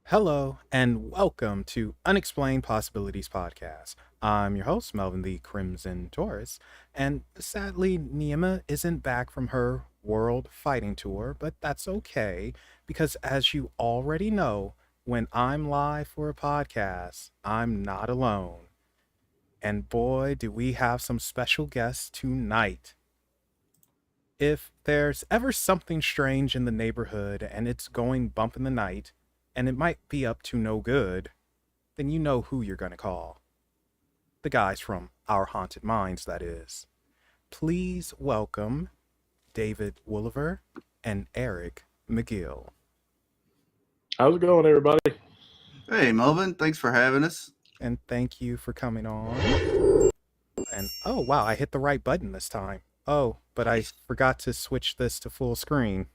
Hello and welcome to Unexplained Possibilities Podcast. I'm your host, Melvin the Crimson Taurus, and sadly, Nima isn't back from her world fighting tour, but that's okay because, as you already know, when I'm live for a podcast, I'm not alone. And boy, do we have some special guests tonight. If there's ever something strange in the neighborhood and it's going bump in the night, and it might be up to no good, then you know who you're going to call. The guys from Our Haunted Minds, that is. Please welcome David Woolever and Eric McGill. How's it going, everybody? Hey, Melvin. Thanks for having us. And thank you for coming on. And oh, wow, I hit the right button this time. Oh, but I forgot to switch this to full screen.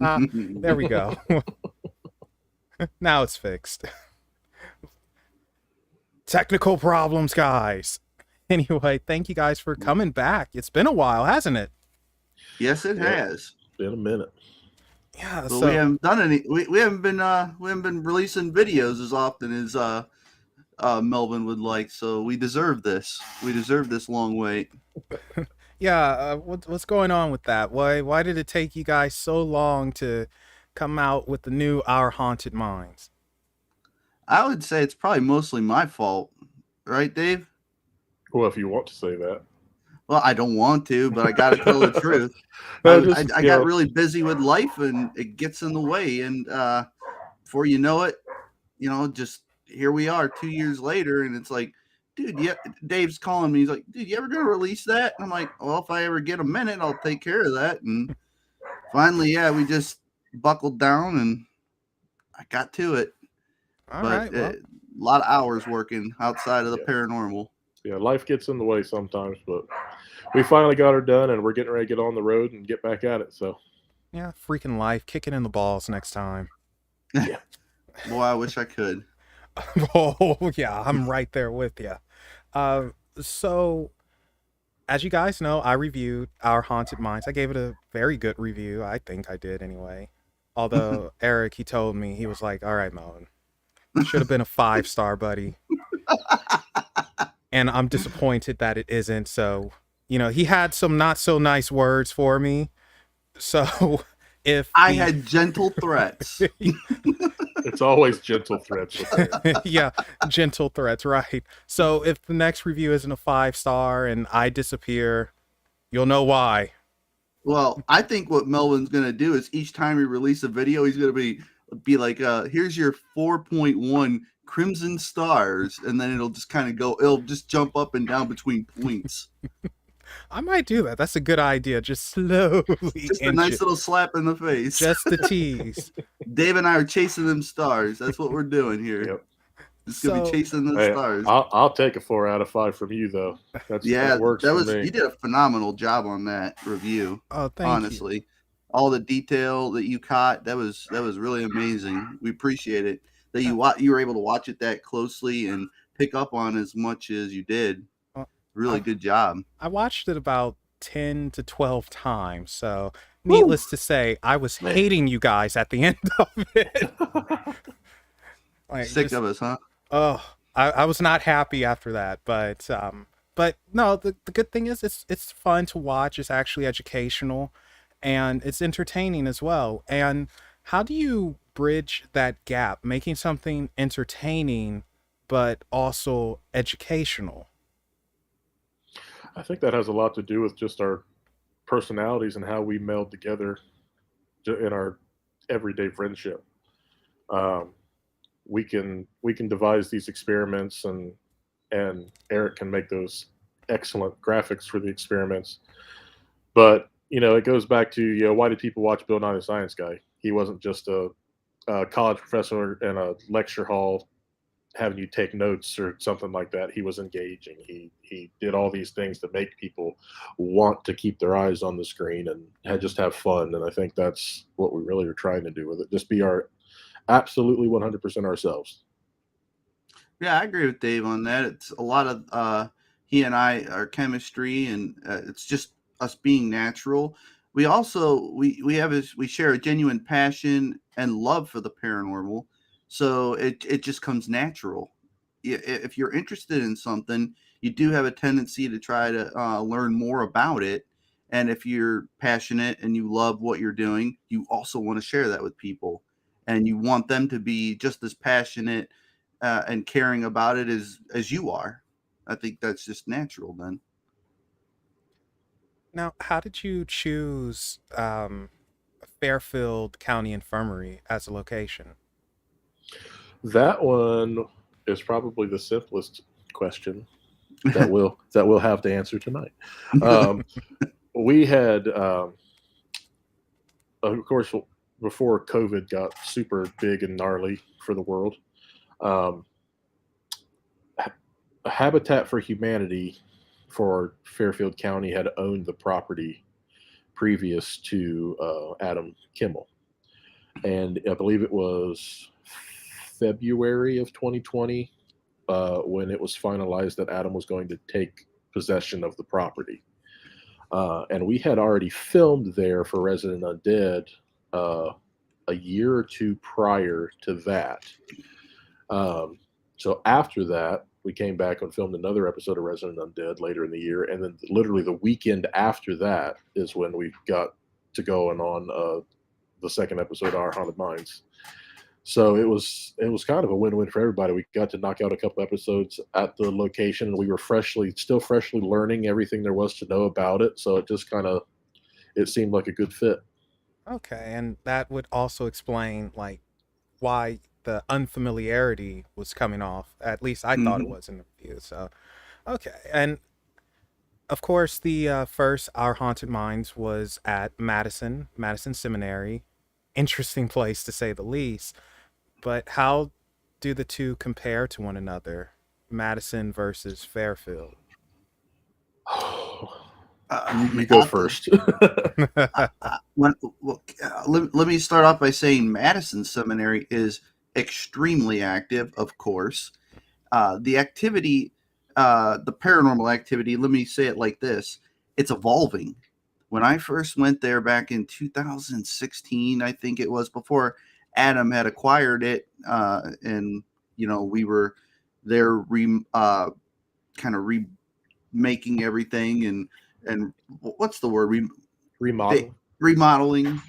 There we go. Now it's fixed. Technical problems, guys. Anyway, thank you guys for coming back. It's been a while, hasn't it? Yes, it has. Been a minute. Yeah, But so we haven't done any. We haven't been releasing videos as often as Melvin would like. So we deserve this. We deserve this long wait. yeah, what's going on with that? Why did it take you guys so long to come out with the new Our Haunted Minds? I would say it's probably mostly my fault, right, Dave? Well, if you want to say that. Well, I don't want to, but I got to tell the truth. No, I got really busy with life, and it gets in the way. And before you know it, just here we are 2 years later, and it's like, dude, yeah. Dave's calling me. He's like, dude, you ever gonna release that? And I'm like, well, if I ever get a minute, I'll take care of that. And finally, yeah, we just buckled down, and I got to it. All But right, well, a lot of hours working outside of the Yeah. paranormal. Yeah, life gets in the way sometimes, but we finally got her done, and we're getting ready to get on the road and get back at it. So, yeah, freaking life, kicking in the balls next time. Boy, I wish I could. Oh, yeah, I'm right there with you. So, as you guys know, I reviewed Our Haunted Minds. I gave it a very good review. I think I did anyway. Although Eric, he told me, he was like, all right, Melvin, should have been a 5-star, buddy. And I'm disappointed that it isn't. So, he had some not so nice words for me. So, if I had gentle threats. it's always gentle threats. yeah, gentle threats, right? So if the next review isn't a 5-star and I disappear, you'll know why. Well, I think what Melvin's gonna do is each time we release a video, he's gonna be like, here's your 4.1 crimson stars, and then it'll just kind of go, it'll just jump up and down between points. I might do that. That's a good idea. Just slowly. Just a nice little slap in the face. Just the tease. Dave and I are chasing them stars. That's what we're doing here. Yep. Just gonna be chasing those Hey, stars. I'll take a 4 out of 5 from you, though. That works for me. You did a phenomenal job on that review. Oh, thank Honestly. you. All the detail that you caught, that was really amazing. We appreciate it that you were able to watch it that closely and pick up on as much as you did. Really good job. I watched it about 10 to 12 times, so needless to say, I was hating you guys at the end of it. Sick of us, huh? Oh, I was not happy after that, but no, the good thing is it's fun to watch. It's actually educational, and it's entertaining as well. And how do you bridge that gap, making something entertaining but also educational? I think that has a lot to do with just our personalities and how we meld together in our everyday friendship. We can devise these experiments, and Eric can make those excellent graphics for the experiments. But it goes back to why did people watch Bill Nye the Science Guy? He wasn't just a college professor in a lecture hall having you take notes or something like that. He was engaging. He did all these things to make people want to keep their eyes on the screen and just have fun. And I think that's what we really are trying to do with it. Just be our absolutely 100% ourselves. Yeah, I agree with Dave on that. It's a lot of he and I, our chemistry, and it's just us being natural. We also we share a genuine passion and love for the paranormal. So it just comes natural. If you're interested in something, you do have a tendency to try to learn more about it. And if you're passionate and you love what you're doing, you also want to share that with people. And you want them to be just as passionate and caring about it as you are. I think that's just natural then. Now, how did you choose Fairfield County Infirmary as a location? That one is probably the simplest question that we'll have to answer tonight. We had, of course, before COVID got super big and gnarly for the world, Habitat for Humanity for Fairfield County had owned the property previous to Adam Kimmel, and I believe it was February of 2020 when it was finalized that Adam was going to take possession of the property. And we had already filmed there for Resident Undead a year or two prior to that. So after that, we came back and filmed another episode of Resident Undead later in the year. And then literally the weekend after that is when we got to going on the second episode of Our Haunted Minds. So it was kind of a win-win for everybody. We got to knock out a couple episodes at the location. We were still freshly learning everything there was to know about it. So it just it seemed like a good fit. Okay, and that would also explain like why the unfamiliarity was coming off. At least I thought it was in the review. So, okay, and of course the first Our Haunted Minds was at Madison Seminary. Interesting place to say the least. But how do the two compare to one another? Madison versus Fairfield. You go first. Let me start off by saying Madison Seminary is extremely active, of course. The activity, the paranormal activity, let me say it like this, it's evolving. When I first went there back in 2016, I think it was, before Adam had acquired it, and we were there kind of remaking everything and what's the word, remodeling,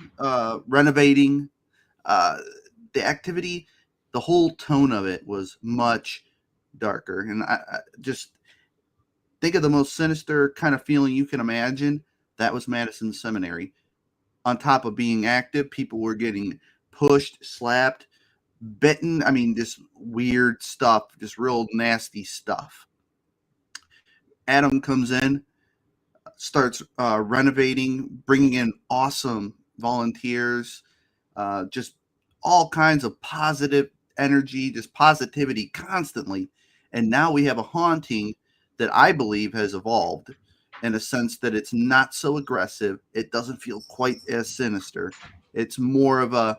renovating. The activity, the whole tone of it was much darker, and I just think of the most sinister kind of feeling you can imagine. That was Madison Seminary. On top of being active, people were getting pushed, slapped, bitten. I mean, just weird stuff, just real nasty stuff. Adam comes in, starts renovating, bringing in awesome volunteers, just all kinds of positive energy, just positivity constantly. And now we have a haunting that I believe has evolved in a sense that it's not so aggressive. It doesn't feel quite as sinister. It's more of a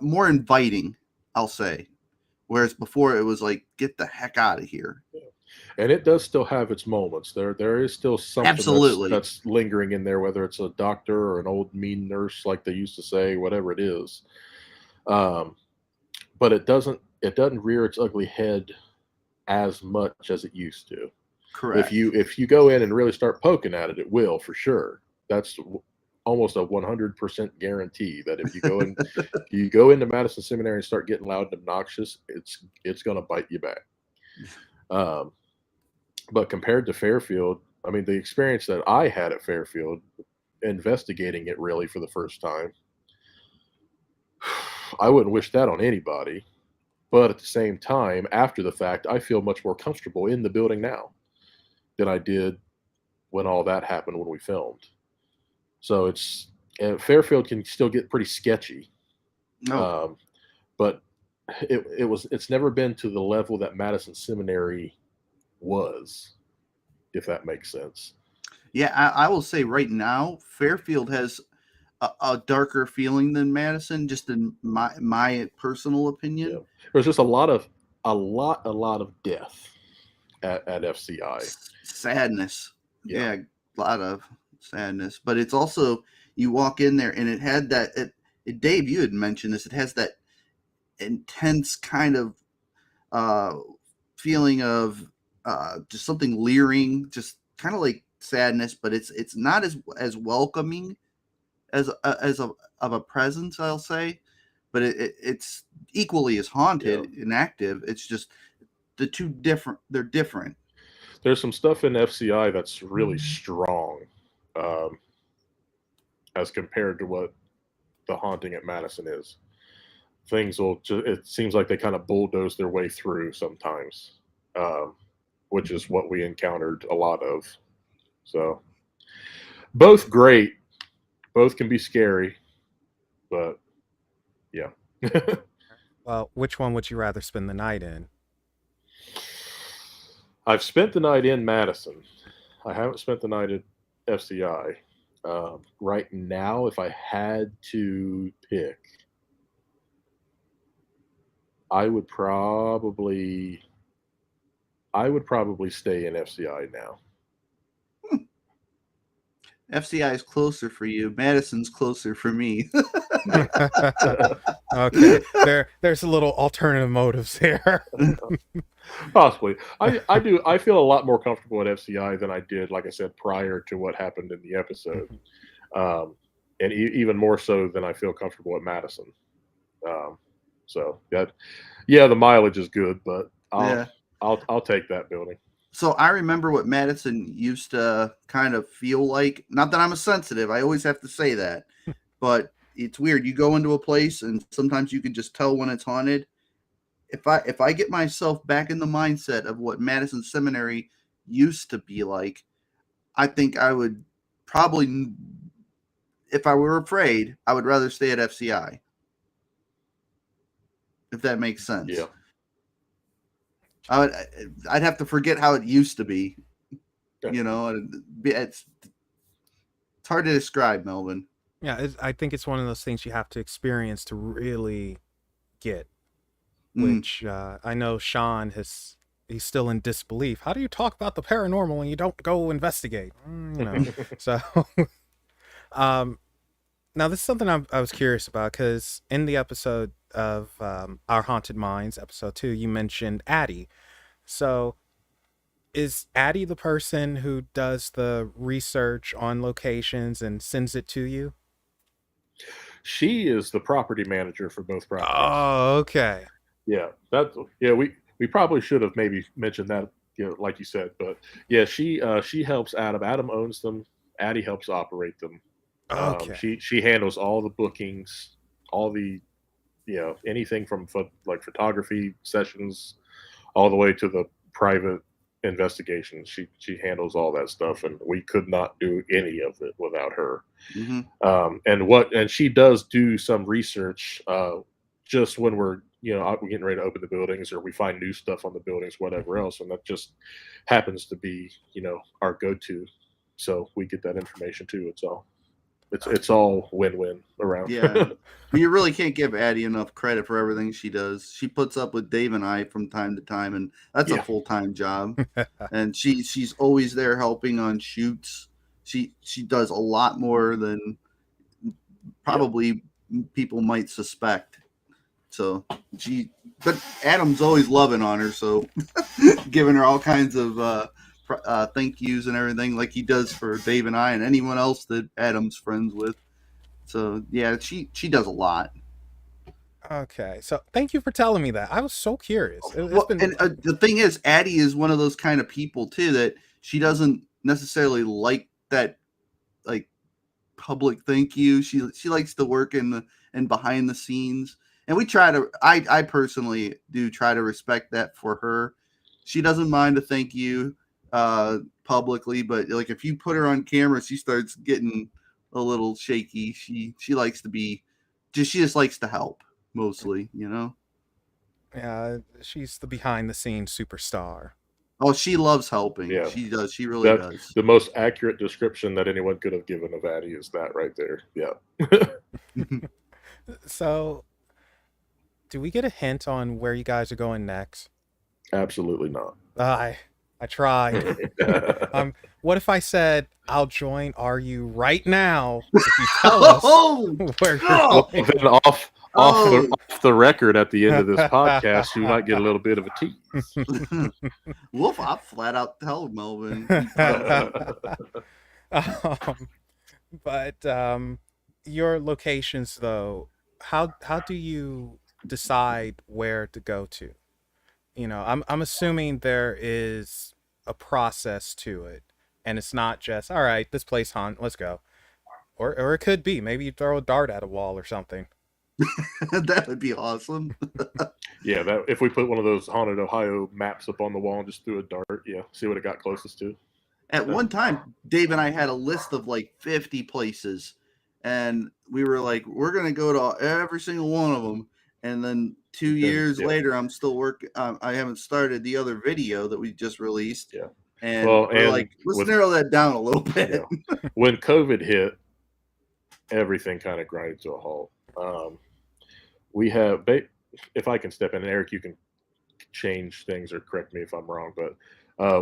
more inviting, I'll say. Whereas before it was like, get the heck out of here. And it does still have its moments. There is still something Absolutely. that's lingering in there, whether it's a doctor or an old mean nurse, like they used to say, whatever it is. But it doesn't rear its ugly head as much as it used to. Correct. If you go in and really start poking at it, it will, for sure. That's almost a 100% guarantee that if you go into Madison Seminary and start getting loud and obnoxious, it's going to bite you back. But compared to Fairfield, I mean, the experience that I had at Fairfield, investigating it really for the first time, I wouldn't wish that on anybody. But at the same time, after the fact, I feel much more comfortable in the building now than I did when all that happened when we filmed. So Fairfield can still get pretty sketchy. No. But it's never been to the level that Madison Seminary was, if that makes sense. Yeah, I will say right now, Fairfield has a darker feeling than Madison, just in my personal opinion. Yeah. There's just a lot of death at FCI. Sadness. Yeah, a lot of sadness. But it's also, you walk in there and it had that. Dave, you had mentioned this. It has that intense kind of feeling of just something leering, just kind of like sadness, but it's not as welcoming as a presence, I'll say, but it's equally as haunted and active. It's just the two different. They're different. There's some stuff in FCI that's really strong, as compared to what the haunting at Madison is. Things will just, it seems like they kind of bulldoze their way through sometimes, which is what we encountered a lot of. So both great, both can be scary, but yeah. Well, which one would you rather spend the night in? I've spent the night in Madison. I haven't spent the night at FCI. Right now, if I had to pick, I would probably stay in FCI now. FCI is closer for you. Madison's closer for me. Okay, there's a little alternative motives here. Possibly. I feel a lot more comfortable at FCI than I did, like I said, prior to what happened in the episode. And even more so than I feel comfortable at Madison. So that, yeah, the mileage is good, but I'll take that building. So I remember what Madison used to kind of feel like. Not that I'm a sensitive, I always have to say that, but it's weird. You go into a place and sometimes you can just tell when it's haunted. If I get myself back in the mindset of what Madison Seminary used to be like, I think I would probably, if I were afraid, I would rather stay at FCI. If that makes sense. Yeah. I'd have to forget how it used to be. You know, it's hard to describe, Melvin. Yeah, I think it's one of those things you have to experience to really get. Which I know Sean he's still in disbelief. How do you talk about the paranormal when you don't go investigate? You know, so. Now this is something I was curious about, because in the episode of Our Haunted Minds, episode 2, you mentioned Addie. So is Addie the person who does the research on locations and sends it to you? She is the property manager for both properties. Oh, okay. Yeah, we probably should have maybe mentioned that, like you said, but yeah, she helps Adam. Adam owns them. Addie helps operate them. Okay. She handles all the bookings, all the, anything from like photography sessions, all the way to the private investigations. She handles all that stuff, and we could not do any of it without her. Mm-hmm. And she does do some research, just when we're getting ready to open the buildings, or we find new stuff on the buildings, whatever else, and that just happens to be our go-to. So we get that information too. It's all win-win around. Yeah, you really can't give Addie enough credit for everything she does. She puts up with Dave and I from time to time, and that's a full-time job. And she's always there helping on shoots. She does a lot more than probably people might suspect. So but Adam's always loving on her, so giving her all kinds of thank yous and everything, like he does for Dave and I and anyone else that Adam's friends with. So yeah, she does a lot. Okay, so thank you for telling me that. I was so curious. And the thing is, Addie is one of those kind of people too that she doesn't necessarily like that, like, public thank you. She likes to work in behind the scenes, and we try to. I personally do try to respect that for her. She doesn't mind a thank you publicly, but like if you put her on camera, she starts getting a little shaky. She likes to be she just likes to help mostly, Yeah, she's the behind the scenes superstar. Oh, she loves helping. Yeah, she does. She really does. The most accurate description that anyone could have given of Addie is that right there. Yeah. So do we get a hint on where you guys are going next? Absolutely not. I tried. What if I said I'll join RU right now if you tell us where you're going? Well, then Oh, off the record at the end of this podcast, you might get a little bit of a tease. Wolf, I flat out tell Melvin. Be careful. But your locations, though, how do you decide where to go to? I'm assuming there is a process to it, and it's not just all right. This place haunt, let's go. Or it could be maybe you throw a dart at a wall or something. That would be awesome. Yeah, that if we put one of those haunted Ohio maps up on the wall and just threw a dart, yeah, see what it got closest to. At one time, Dave and I had a list of like 50 places, and we were like, we're going to go to every single one of them. And then 2 years later, I'm still working. I haven't started the other video that we just released. Yeah. And we're like, let's narrow that down a little bit. When COVID hit, everything kind of grinded to a halt. We have, if I can step in, Eric, you can change things or correct me if I'm wrong, but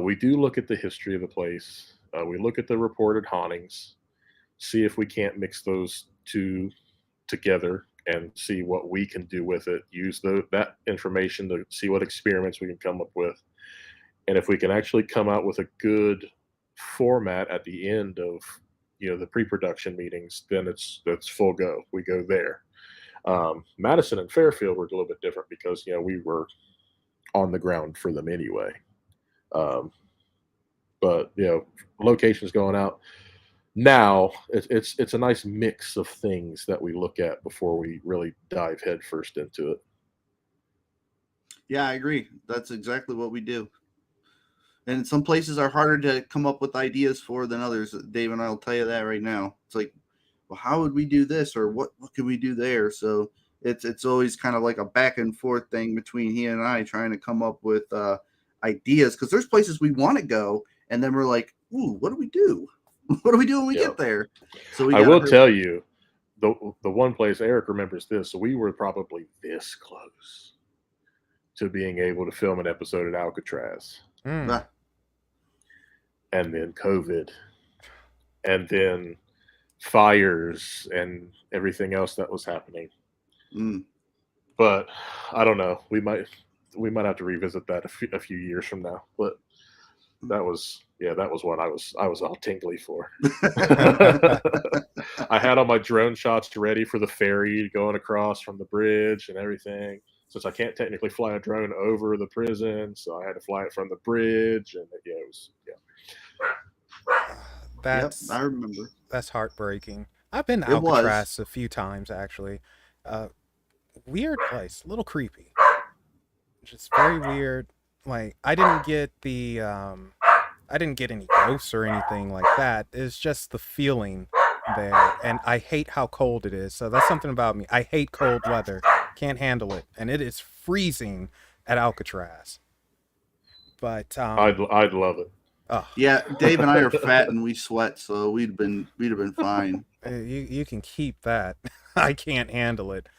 we do look at the history of the place. We look at the reported hauntings, see if we can't mix those two together and see what we can do with it. Use that information to see what experiments we can come up with. And if we can actually come out with a good format at the end of the pre-production meetings, then that's full go. We go there. Madison and Fairfield were a little bit different because we were on the ground for them anyway. But locations going out now, it's a nice mix of things that we look at before we really dive headfirst into it. Yeah, I agree. That's exactly what we do. And some places are harder to come up with ideas for than others. Dave and I will tell you that right now. It's like, well, how would we do this, or what can we do there? So it's always kind of like a back and forth thing between he and I trying to come up with ideas, because there's places we want to go, and then we're like, ooh, what do we do? What do we do when we get there? So I will tell you, the one place Eric remembers this. So we were probably this close to being able to film an episode at Alcatraz. Mm. And then COVID, and then fires and everything else that was happening. But I don't know. We might have to revisit that a few years from now. But that was one I was all tingly for. I had all my drone shots ready for the ferry going across from the bridge and everything. Since I can't technically fly a drone over the prison, so I had to fly it from the bridge, and it was. That's I remember. That's heartbreaking. I've been to Alcatraz a few times actually. Weird place, a little creepy. Just very weird. Like I didn't get any ghosts or anything like that. It's just the feeling there, and I hate how cold it is. So that's something about me. I hate cold weather. Can't handle it, and it is freezing at Alcatraz. But I'd love it. Oh. Yeah, Dave and I are fat and we sweat, so we'd have been fine. You can keep that. I can't handle it.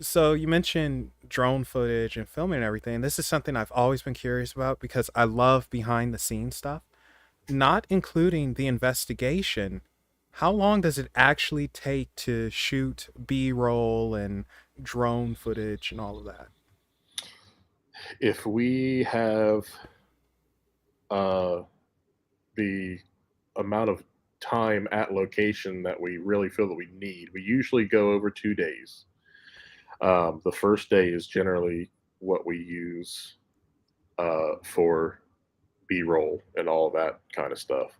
So you mentioned drone footage and filming and everything. This is something I've always been curious about because I love behind the scenes stuff, not including the investigation. How long does it actually take to shoot B-roll and drone footage and all of that? If we have the amount of time at location that we really feel that we need, we usually go over 2 days. The first day is generally what we use for B-roll and all that kind of stuff.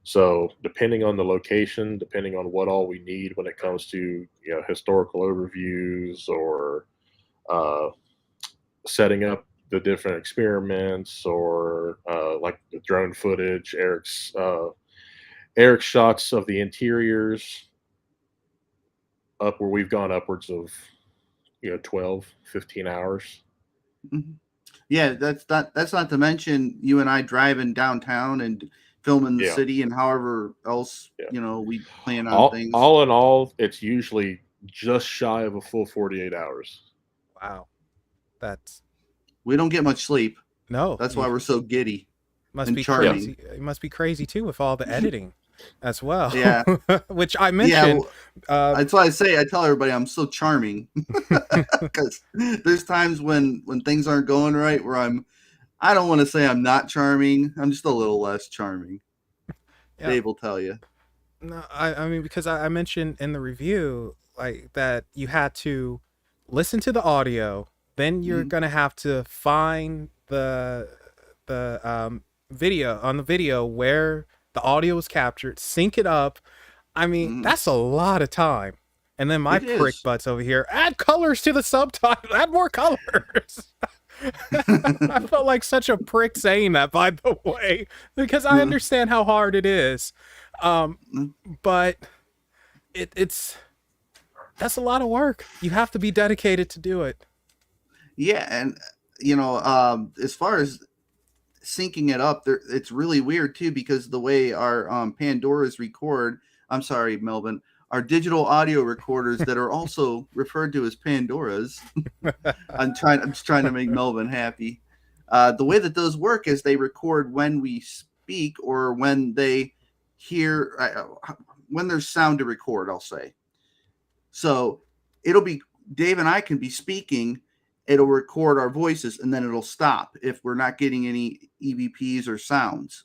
So depending on the location, depending on what all we need when it comes to historical overviews or setting up the different experiments or like the drone footage, Eric's shots of the interiors, up where we've gone upwards of 12, 15 hours. Mm-hmm. Yeah, that's not to mention you and I driving downtown and filming the city and however else we plan on things. All in all, it's usually just shy of a full 48 hours. Wow. We don't get much sleep. No. That's why we're so giddy. Must be crazy. It must be crazy too with all the editing. as well. Yeah. Which I Yeah, mentioned. that's why I tell everybody I'm so charming, because there's times when things aren't going right where I don't want to say I'm not charming. I'm just a little less charming. Yeah, Dave will tell you. no, I mean, because I mentioned in the review like that you had to listen to the audio, then you're Mhm. gonna have to find the video on the video where the audio was captured, sync it up. I mean, Mhm. that's a lot of time. And then my It prick is. butts over here, add colors to the subtitle, add more colors. I felt like such a prick saying that, by the way, because I understand how hard it is. Um, but it's that's a lot of work. You have to be dedicated to do it. Yeah, and as far as syncing it up, it's really weird too, because the way our Pandoras record, I'm sorry, Melvin, our digital audio recorders that are also referred to as Pandoras. I'm just trying to make Melvin happy. The way that those work is they record when we speak or when they hear, when there's sound to record, I'll say. So it'll be Dave and I can be speaking, it'll record our voices, and then it'll stop if we're not getting any EVPs or sounds.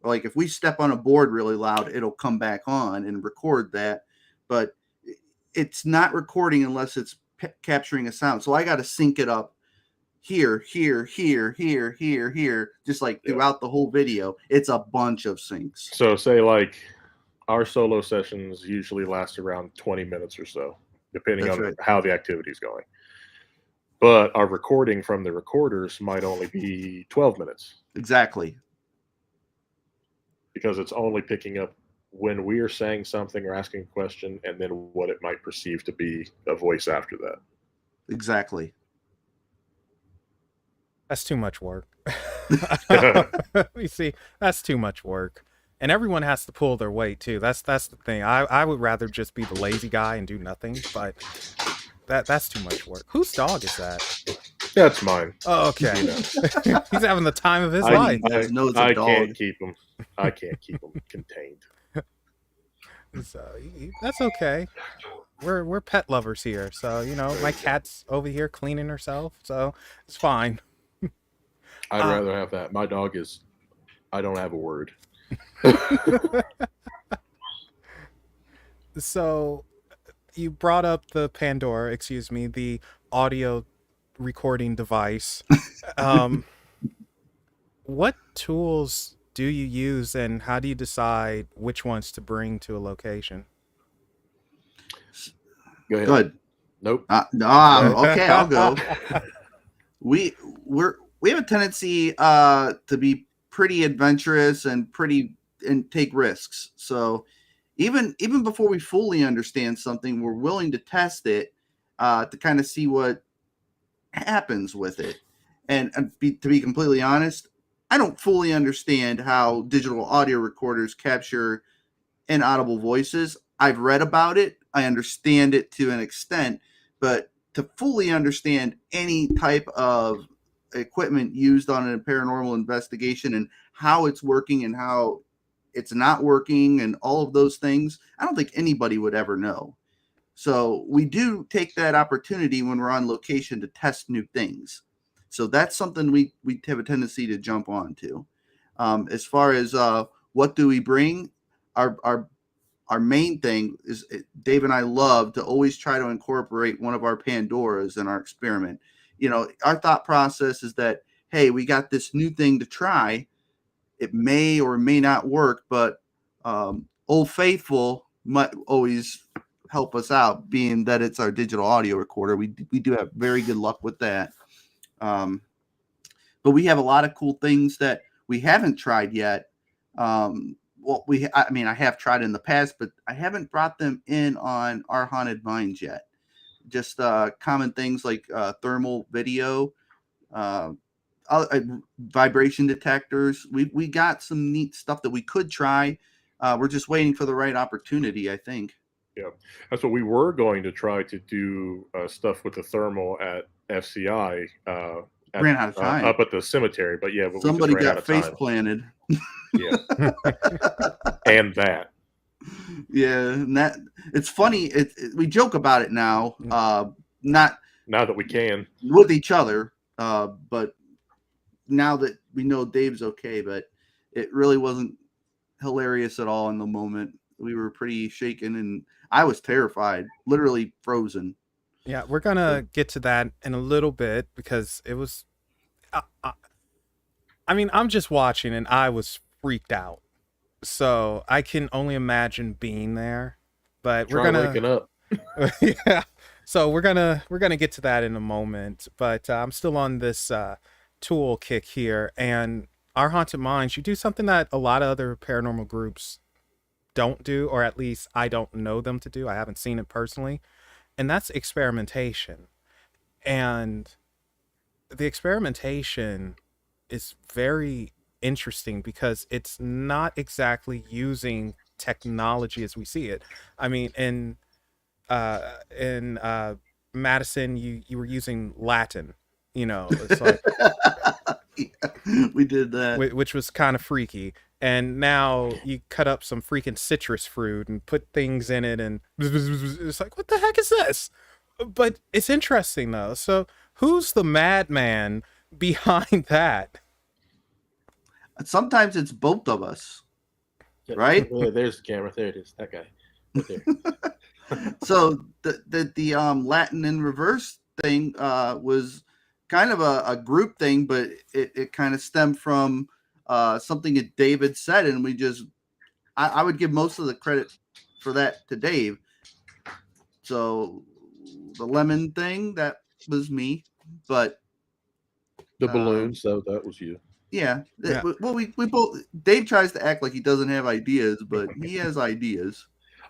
Like if we step on a board really loud, it'll come back on and record that. But it's not recording unless it's capturing a sound. So I got to sync it up here, here, here, here, here, here, just like throughout the whole video. It's a bunch of syncs. So say like our solo sessions usually last around 20 minutes or so, depending That's on right. how the activity is going. But our recording from the recorders might only be 12 minutes Exactly. because it's only picking up when we are saying something or asking a question, and then what it might perceive to be a voice after that. Exactly. That's too much work. You see, that's too much work. And everyone has to pull their weight too. That's the thing. I would rather just be the lazy guy and do nothing, but that's too much work. Whose dog is that? That's mine. Oh, okay. You know. He's having the time of his I- life. Guys know it's a I dog. can't keep them. I can't keep them contained. So that's okay. We're pet lovers here. So, my cat's over here cleaning herself, so it's fine. I'd rather have that. My dog is. I don't have a word. So you brought up the the audio recording device. What tools do you use, and how do you decide which ones to bring to a location? Go ahead. Good. Nope. Okay, I'll go. We have a tendency to be pretty adventurous and take risks. So even before we fully understand something, we're willing to test it to kind of see what happens with it. And to be completely honest, I don't fully understand how digital audio recorders capture inaudible voices. I've read about it. I understand it to an extent, but to fully understand any type of equipment used on a paranormal investigation and how it's working and how it's not working and all of those things, I don't think anybody would ever know. So we do take that opportunity when we're on location to test new things. So that's something we have a tendency to jump on to. As far as what do we bring, our main thing is Dave and I love to always try to incorporate one of our Pandoras in our experiment. Our thought process is that, hey, we got this new thing to try. It may or may not work, but Old Faithful might always help us out, being that it's our digital audio recorder. We do have very good luck with that. But we have a lot of cool things that we haven't tried yet. I have tried in the past, but I haven't brought them in on our haunted minds yet. Just common things like thermal video, vibration detectors. We got some neat stuff that we could try. We're just waiting for the right opportunity, I think. Yeah, that's what we were going to try to do stuff with the thermal at FCI. Ran out of time. Up at the cemetery, but yeah, Somebody we just ran out got of face time. planted. Yeah, and that. Yeah, and that it's funny. We joke about it now, not Now that we can. with each other, but now that we know Dave's okay, but it really wasn't hilarious at all in the moment. We were pretty shaken, and I was terrified, literally frozen. Yeah, we're gonna get to that in a little bit because it was. I mean, I'm just watching and I was freaked out. So I can only imagine being there. But we're Try waking gonna. up. Yeah. So we're gonna get to that in a moment. But I'm still on this tool kick here, and our haunted minds. You do something that a lot of other paranormal groups don't do, or at least I don't know them to do. I haven't seen it personally, and that's experimentation. And the experimentation is very interesting because it's not exactly using technology as we see it. I mean, in Madison, you were using Latin. It's like Yeah, we did that. which was kind of freaky. And now you cut up some freaking citrus fruit and put things in it, and it's like, what the heck is this? But it's interesting though. So who's the madman behind that? Sometimes it's both of us, right? Yeah, there's the camera. There it is. That guy. Right there. So the Latin in reverse thing was kind of a group thing, but it kind of stemmed from something that David said, and I would give most of the credit for that to Dave. So the lemon thing, that was me, but The balloons, that was you. yeah. Yeah. Well, we both. Dave tries to act like he doesn't have ideas, but he has ideas.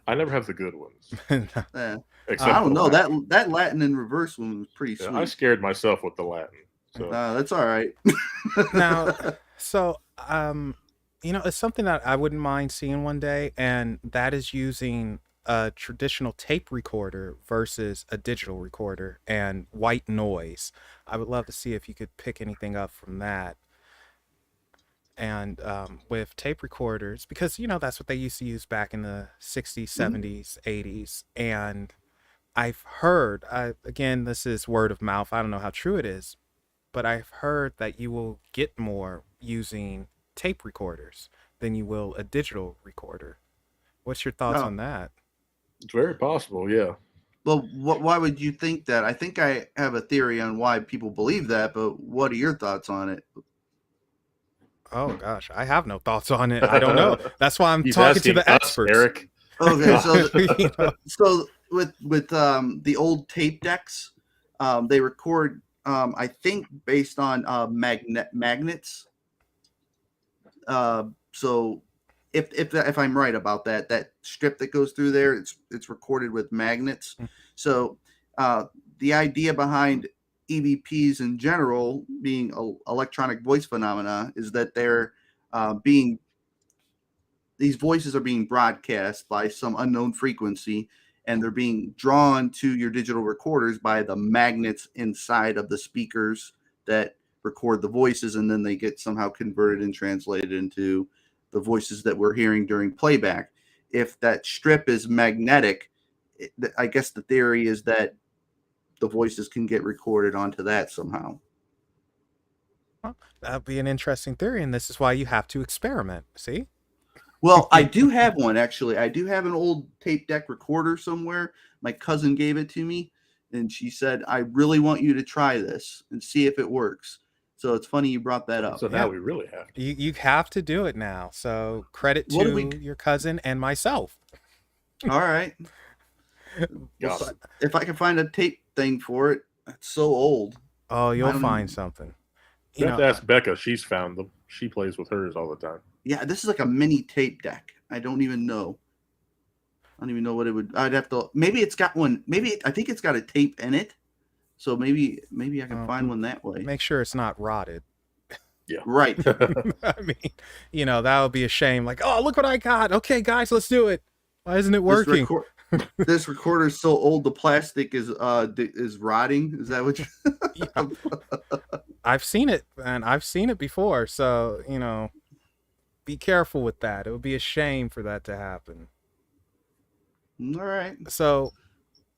I never have the good ones. Except I don't for know Latin. that Latin in reverse one was pretty Yeah, sweet. I scared myself with the Latin. So That's all right. Now, so it's something that I wouldn't mind seeing one day, and that is using a traditional tape recorder versus a digital recorder and white noise. I would love to see if you could pick anything up from that. And with tape recorders, because that's what they used to use back in the 60s, 70s, 80s, and I've heard, again, this is word of mouth. I don't know how true it is, but I've heard that you will get more using tape recorders than you will a digital recorder. What's your thoughts on that? it's very possible, yeah. Well, why would you think that? I think I have a theory on why people believe that, but what are your thoughts on it? Oh gosh, I have no thoughts on it. I don't know. That's why I'm He's talking to asking the us, experts. Eric. Okay, so You know? so with the old tape decks, they record I think based on magnets. So if I'm right about that strip that goes through there, it's recorded with magnets. So the idea behind EVPs in general being electronic voice phenomena is that they're these voices are being broadcast by some unknown frequency, and they're being drawn to your digital recorders by the magnets inside of the speakers that record the voices, and then they get somehow converted and translated into the voices that we're hearing during playback. If that strip is magnetic, I guess the theory is that the voices can get recorded onto that somehow. Well, that'd be an interesting theory, and this is why you have to experiment. See? Well, I do have one, actually. I do have an old tape deck recorder somewhere. My cousin gave it to me, and she said, I really want you to try this and see if it works. So it's funny you brought that up. So now we really have to. You have to do it now. So credit What do to your cousin and myself. All right. Got it. If I can find a tape thing for it, it's so old. Oh, I you'll don't find even- something. You have to ask Becca. She's found them. She plays with hers all the time. Yeah, this is like a mini tape deck. I don't even know. I don't even know what it would. I'd have to. Maybe it's got one. Maybe I think it's got a tape in it. So maybe I can find one that way. Make sure it's not rotted. Yeah. Right. I mean, that would be a shame. Like, oh, look what I got. Okay, guys, let's do it. Why isn't it working? This recorder is so old, the plastic is rotting. Is that what? Yeah. I've seen it, and I've seen it before. So be careful with that. It would be a shame for that to happen. All right. So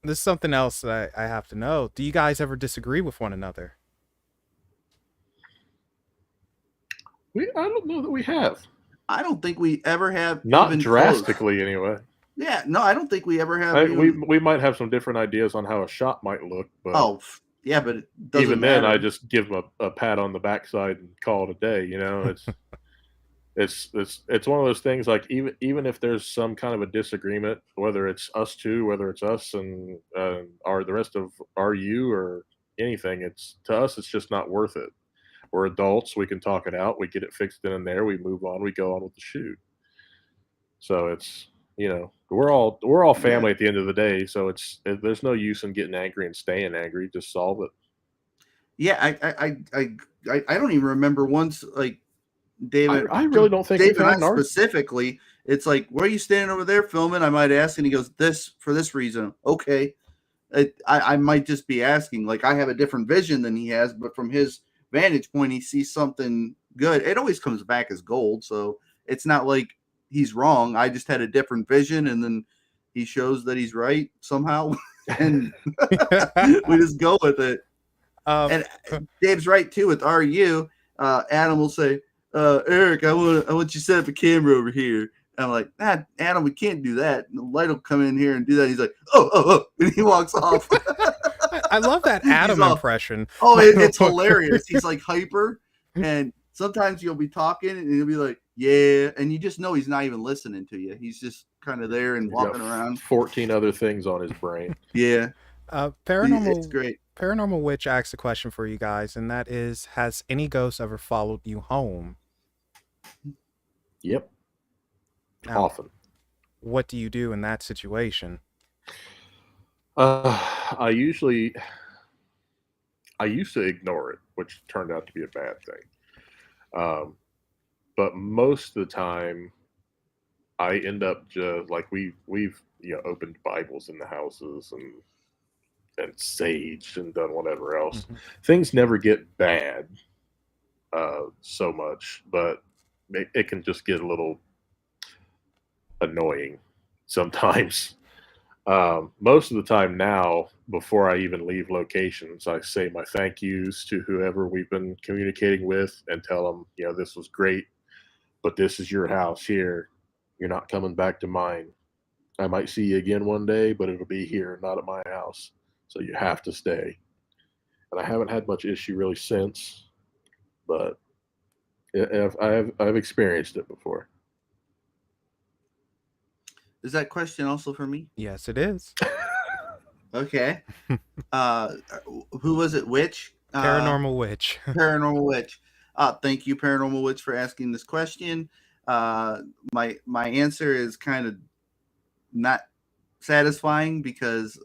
this is something else that I have to know. Do you guys ever disagree with one another? I don't know that we have. I don't think we ever have Not even close. drastically, anyway. Yeah, no, I don't think we ever have. We might have some different ideas on how a shot might look, but yeah, but it doesn't even matter. then, I just give them a pat on the backside and call it a day. You know, it's one of those things. Like even if there's some kind of a disagreement, whether it's us two, whether it's us and or the rest of RU or anything, it's to us, it's just not worth it. We're adults. We can talk it out. We get it fixed in and there. We move on. We go on with the shoot. So it's, we're all family at the end of the day. So there's no use in getting angry and staying angry. Just solve it. Yeah, I don't even remember once, like, David. I really don't think David we've had and I specifically. It's like, why are you standing over there filming? I might ask, and he goes, for this reason. Okay, I might just be asking. Like, I have a different vision than he has, but from his vantage point, he sees something good. It always comes back as gold. So it's not like he's wrong. I just had a different vision, and then he shows that he's right somehow, and we just go with it. And Dave's right too with RU. Adam will say, Eric, I want you to set up a camera over here. And I'm like, Adam, we can't do that. And the light will come in here and do that. He's like, oh, and he walks off. I love that Adam impression. Oh, it's hilarious. He's like hyper, and sometimes you'll be talking and he'll be like, yeah, and you just know he's not even listening to you. He's just kind of there and walking around. 14 other things on his brain. Yeah. Paranormal. It's great. Paranormal Witch asks a question for you guys, and that is, has any ghost ever followed you home? Yep. Now, often. What do you do in that situation? I used to ignore it, which turned out to be a bad thing. But most of the time, I end up just like we've opened Bibles in the houses and saged and done whatever else. Mm-hmm. Things never get bad so much, but it can just get a little annoying sometimes. Most of the time now, before I even leave locations, I say my thank yous to whoever we've been communicating with and tell them, this was great, but this is your house here. You're not coming back to mine. I might see you again one day, but it'll be here, not at my house. So you have to stay. And I haven't had much issue really since, but I've experienced it before. Is that question also for me? Yes, it is. Okay. Who was it? Which? Paranormal Witch. Paranormal Witch. Thank you, Paranormal Witch, for asking this question. My answer is kind of not satisfying because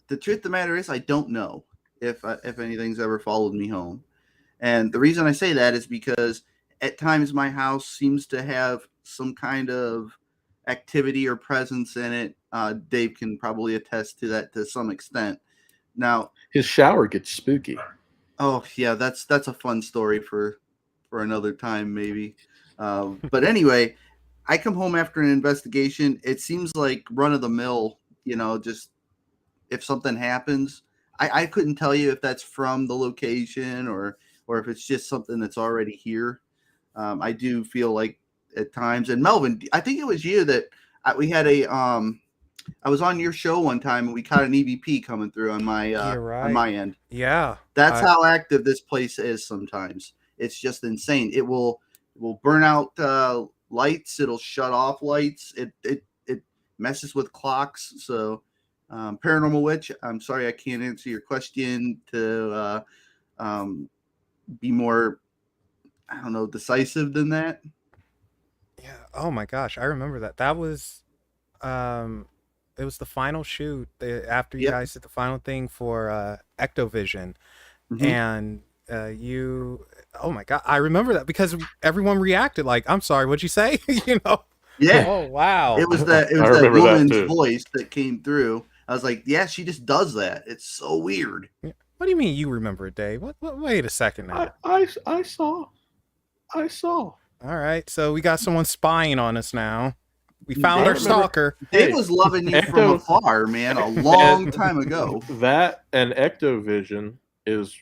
the truth of the matter is I don't know if anything's ever followed me home. And the reason I say that is because at times my house seems to have some kind of activity or presence in it. Dave can probably attest to that to some extent. Now, his shower gets spooky. Oh yeah, that's a fun story for another time maybe. But anyway, I come home after an investigation. It seems like run of the mill, just if something happens, I couldn't tell you if that's from the location or if it's just something that's already here. I do feel like at times, and Melvin, I think it was you that we had I was on your show one time and we caught an EVP coming through on my on my end. Yeah. That's how active this place is sometimes. It's just insane. It will burn out lights, it'll shut off lights, it messes with clocks. So Paranormal Witch, I'm sorry I can't answer your question to be more, I don't know, decisive than that. Yeah. Oh my gosh, I remember that. That was it was the final shoot after you guys did the final thing for Ectovision. Mm-hmm. And oh my God, I remember that because everyone reacted like, I'm sorry, what'd you say? Yeah. Oh wow. It was that woman's voice that came through. I was like, yeah, she just does that. It's so weird. What do you mean you remember it, Dave? What wait a second now. I saw. All right, so we got someone spying on us now. We found I our remember- stalker. Dave Hey, was loving you from afar, man, a long time ago. That and ectovision is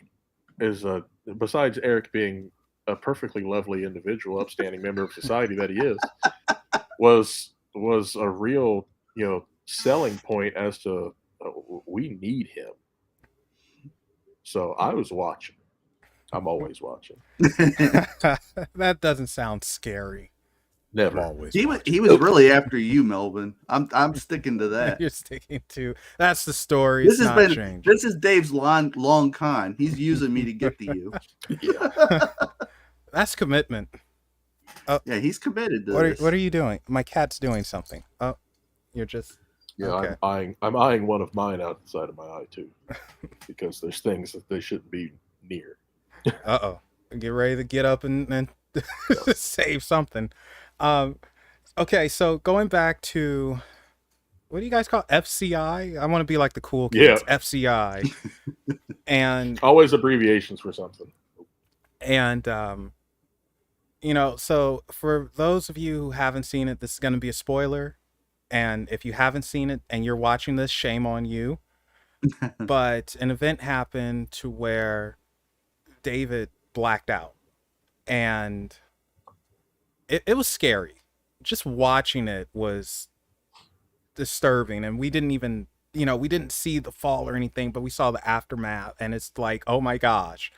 a, besides Eric being a perfectly lovely individual, upstanding member of society that he is, was a real, selling point as to we need him. So I was watching. I'm always watching. That doesn't sound scary. I'm Never. always He watching. was really after you, Melvin. I'm sticking to that. You're sticking to that's the story. This It's has not been changed. this is Dave's long con. He's using me to get to you. Yeah. That's commitment. Yeah, he's committed to What this. are you doing? My cat's doing something. Oh, you're just Yeah, Okay. I'm eyeing one of mine out the side of my eye too, because there's things that they shouldn't be near. uh-oh. Get ready to get up and save something. Okay, so going back to what do you guys call it? FCI? I want to be like the cool kids. Yeah. FCI. and Always abbreviations for something. and so for those of you who haven't seen it, this is going to be a spoiler. And if you haven't seen it and you're watching this, shame on you. But an event happened to where David blacked out. And it was scary. Just watching it was disturbing. And we didn't even, we didn't see the fall or anything, but we saw the aftermath. And it's like, oh my gosh.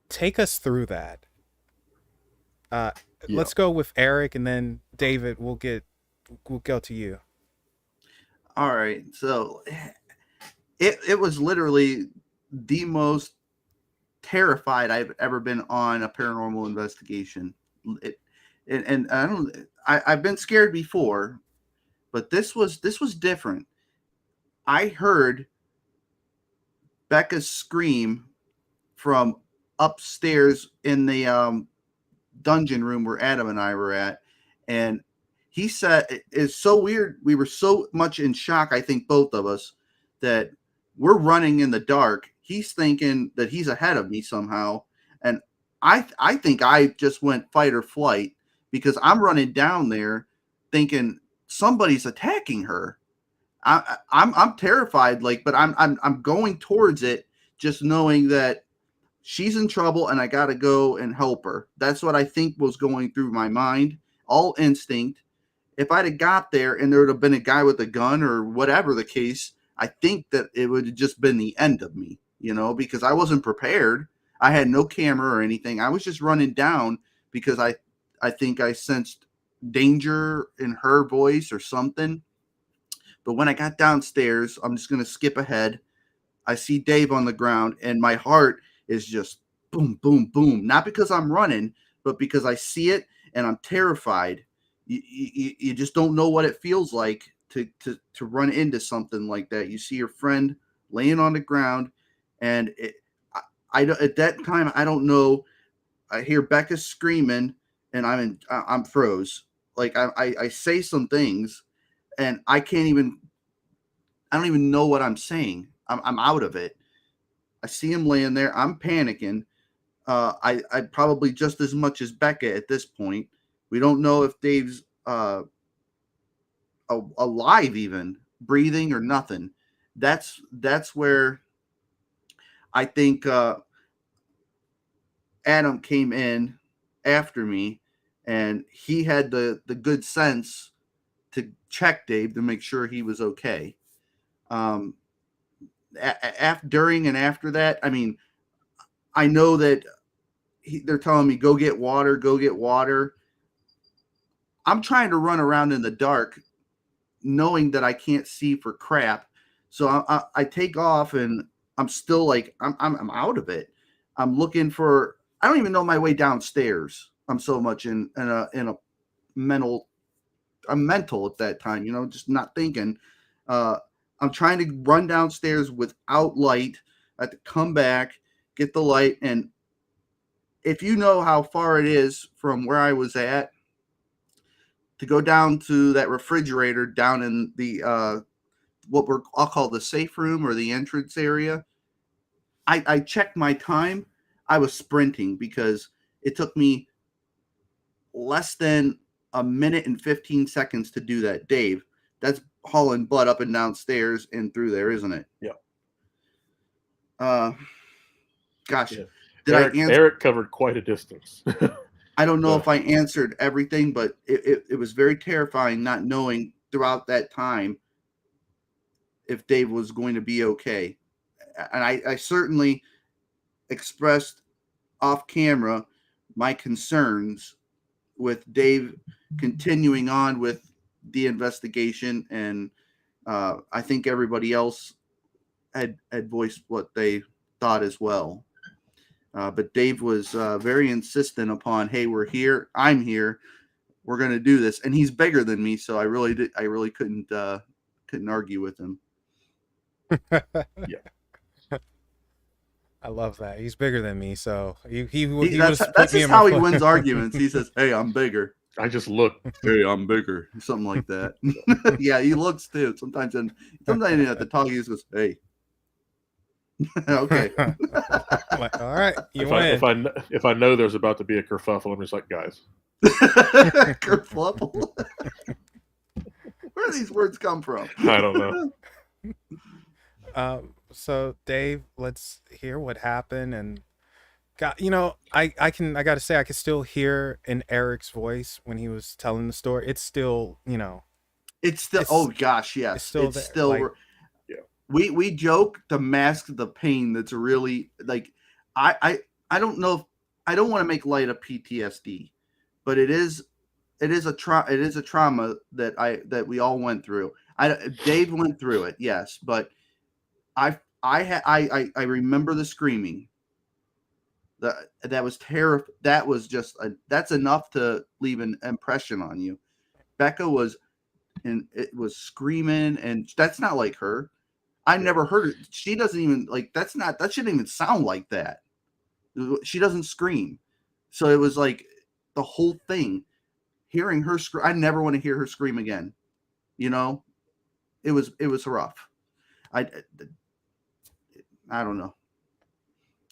Take us through that. Let's go with Eric, and then David. We'll go to you. All right. So it was literally the most terrified I've ever been on a paranormal investigation. And I've been scared before, but this was different. I heard Becca's scream from upstairs in the dungeon room where Adam and I were at, and he said it's so weird. We were so much in shock, I think both of us, that we're running in the dark. He's thinking that he's ahead of me somehow, and I think I just went fight or flight because I'm running down there thinking somebody's attacking her. I'm terrified, but I'm going towards it, just knowing that she's in trouble and I got to go and help her. That's what I think was going through my mind. All instinct. If I'd have got there and there would have been a guy with a gun or whatever the case, I think that it would have just been the end of me, because I wasn't prepared. I had no camera or anything. I was just running down because I think I sensed danger in her voice or something. But when I got downstairs, I'm just going to skip ahead. I see Dave on the ground and my heart is just boom, boom, boom. Not because I'm running, but because I see it and I'm terrified. You just don't know what it feels like to run into something like that. You see your friend laying on the ground, and I at that time I don't know. I hear Becca screaming, and I'm froze. Like I say some things, and I don't even know what I'm saying. I'm out of it. I see him laying there. I'm panicking. I probably just as much as Becca at this point. We don't know if Dave's alive, even breathing or nothing. That's where I think Adam came in after me, and he had the good sense to check Dave to make sure he was okay. During and after that, I mean, I know that they're telling me go get water. I'm trying to run around in the dark, knowing that I can't see for crap. So I take off, and I'm still like I'm out of it. I'm looking for. I don't even know my way downstairs. I'm so much in a mental. I'm mental at that time, just not thinking. I'm trying to run downstairs without light. I have to come back, get the light, and if you know how far it is from where I was at to go down to that refrigerator down in the I'll call the safe room or the entrance area, I checked my time. I was sprinting because it took me less than a minute and 15 seconds to do that. Dave, that's hauling butt up and down stairs and through there, isn't it? Yeah. Gosh, Yeah. did I answer? Eric covered quite a distance. I don't know if I answered everything, but it was very terrifying not knowing throughout that time if Dave was going to be okay. And I certainly expressed off camera my concerns with Dave continuing on with the investigation, and I think everybody else had voiced what they thought as well. But Dave was very insistent upon, "Hey, we're here. I'm here. We're going to do this," and he's bigger than me, so I really couldn't argue with him. Yeah. I love that. He's bigger than me, so that's just how he wins arguments. He says, "Hey, I'm bigger." I just look. "Hey, I'm bigger," something like that. Yeah, he looks too. Sometimes you have to talk. He just goes, "Hey." Okay. Like, all right, you win. If I know there's about to be a kerfuffle, I'm just like, guys. Kerfuffle. Where do these words come from? I don't know. So Dave, let's hear what happened. And I gotta say, I could still hear in Eric's voice when he was telling the story. It's still, oh gosh, yes, it's still like, yeah. We joke to mask the pain that's really like, I don't know if, I don't want to make light of PTSD, but it is a trauma that we all went through. Dave went through it, yes, but I remember the screaming. That was terrible. That was just that's enough to leave an impression on you. Becca was screaming, and that's not like her. I never heard it. She doesn't even that shouldn't even sound like that. She doesn't scream. So it was like the whole thing. Hearing her scream, I never want to hear her scream again. It was rough. I don't know.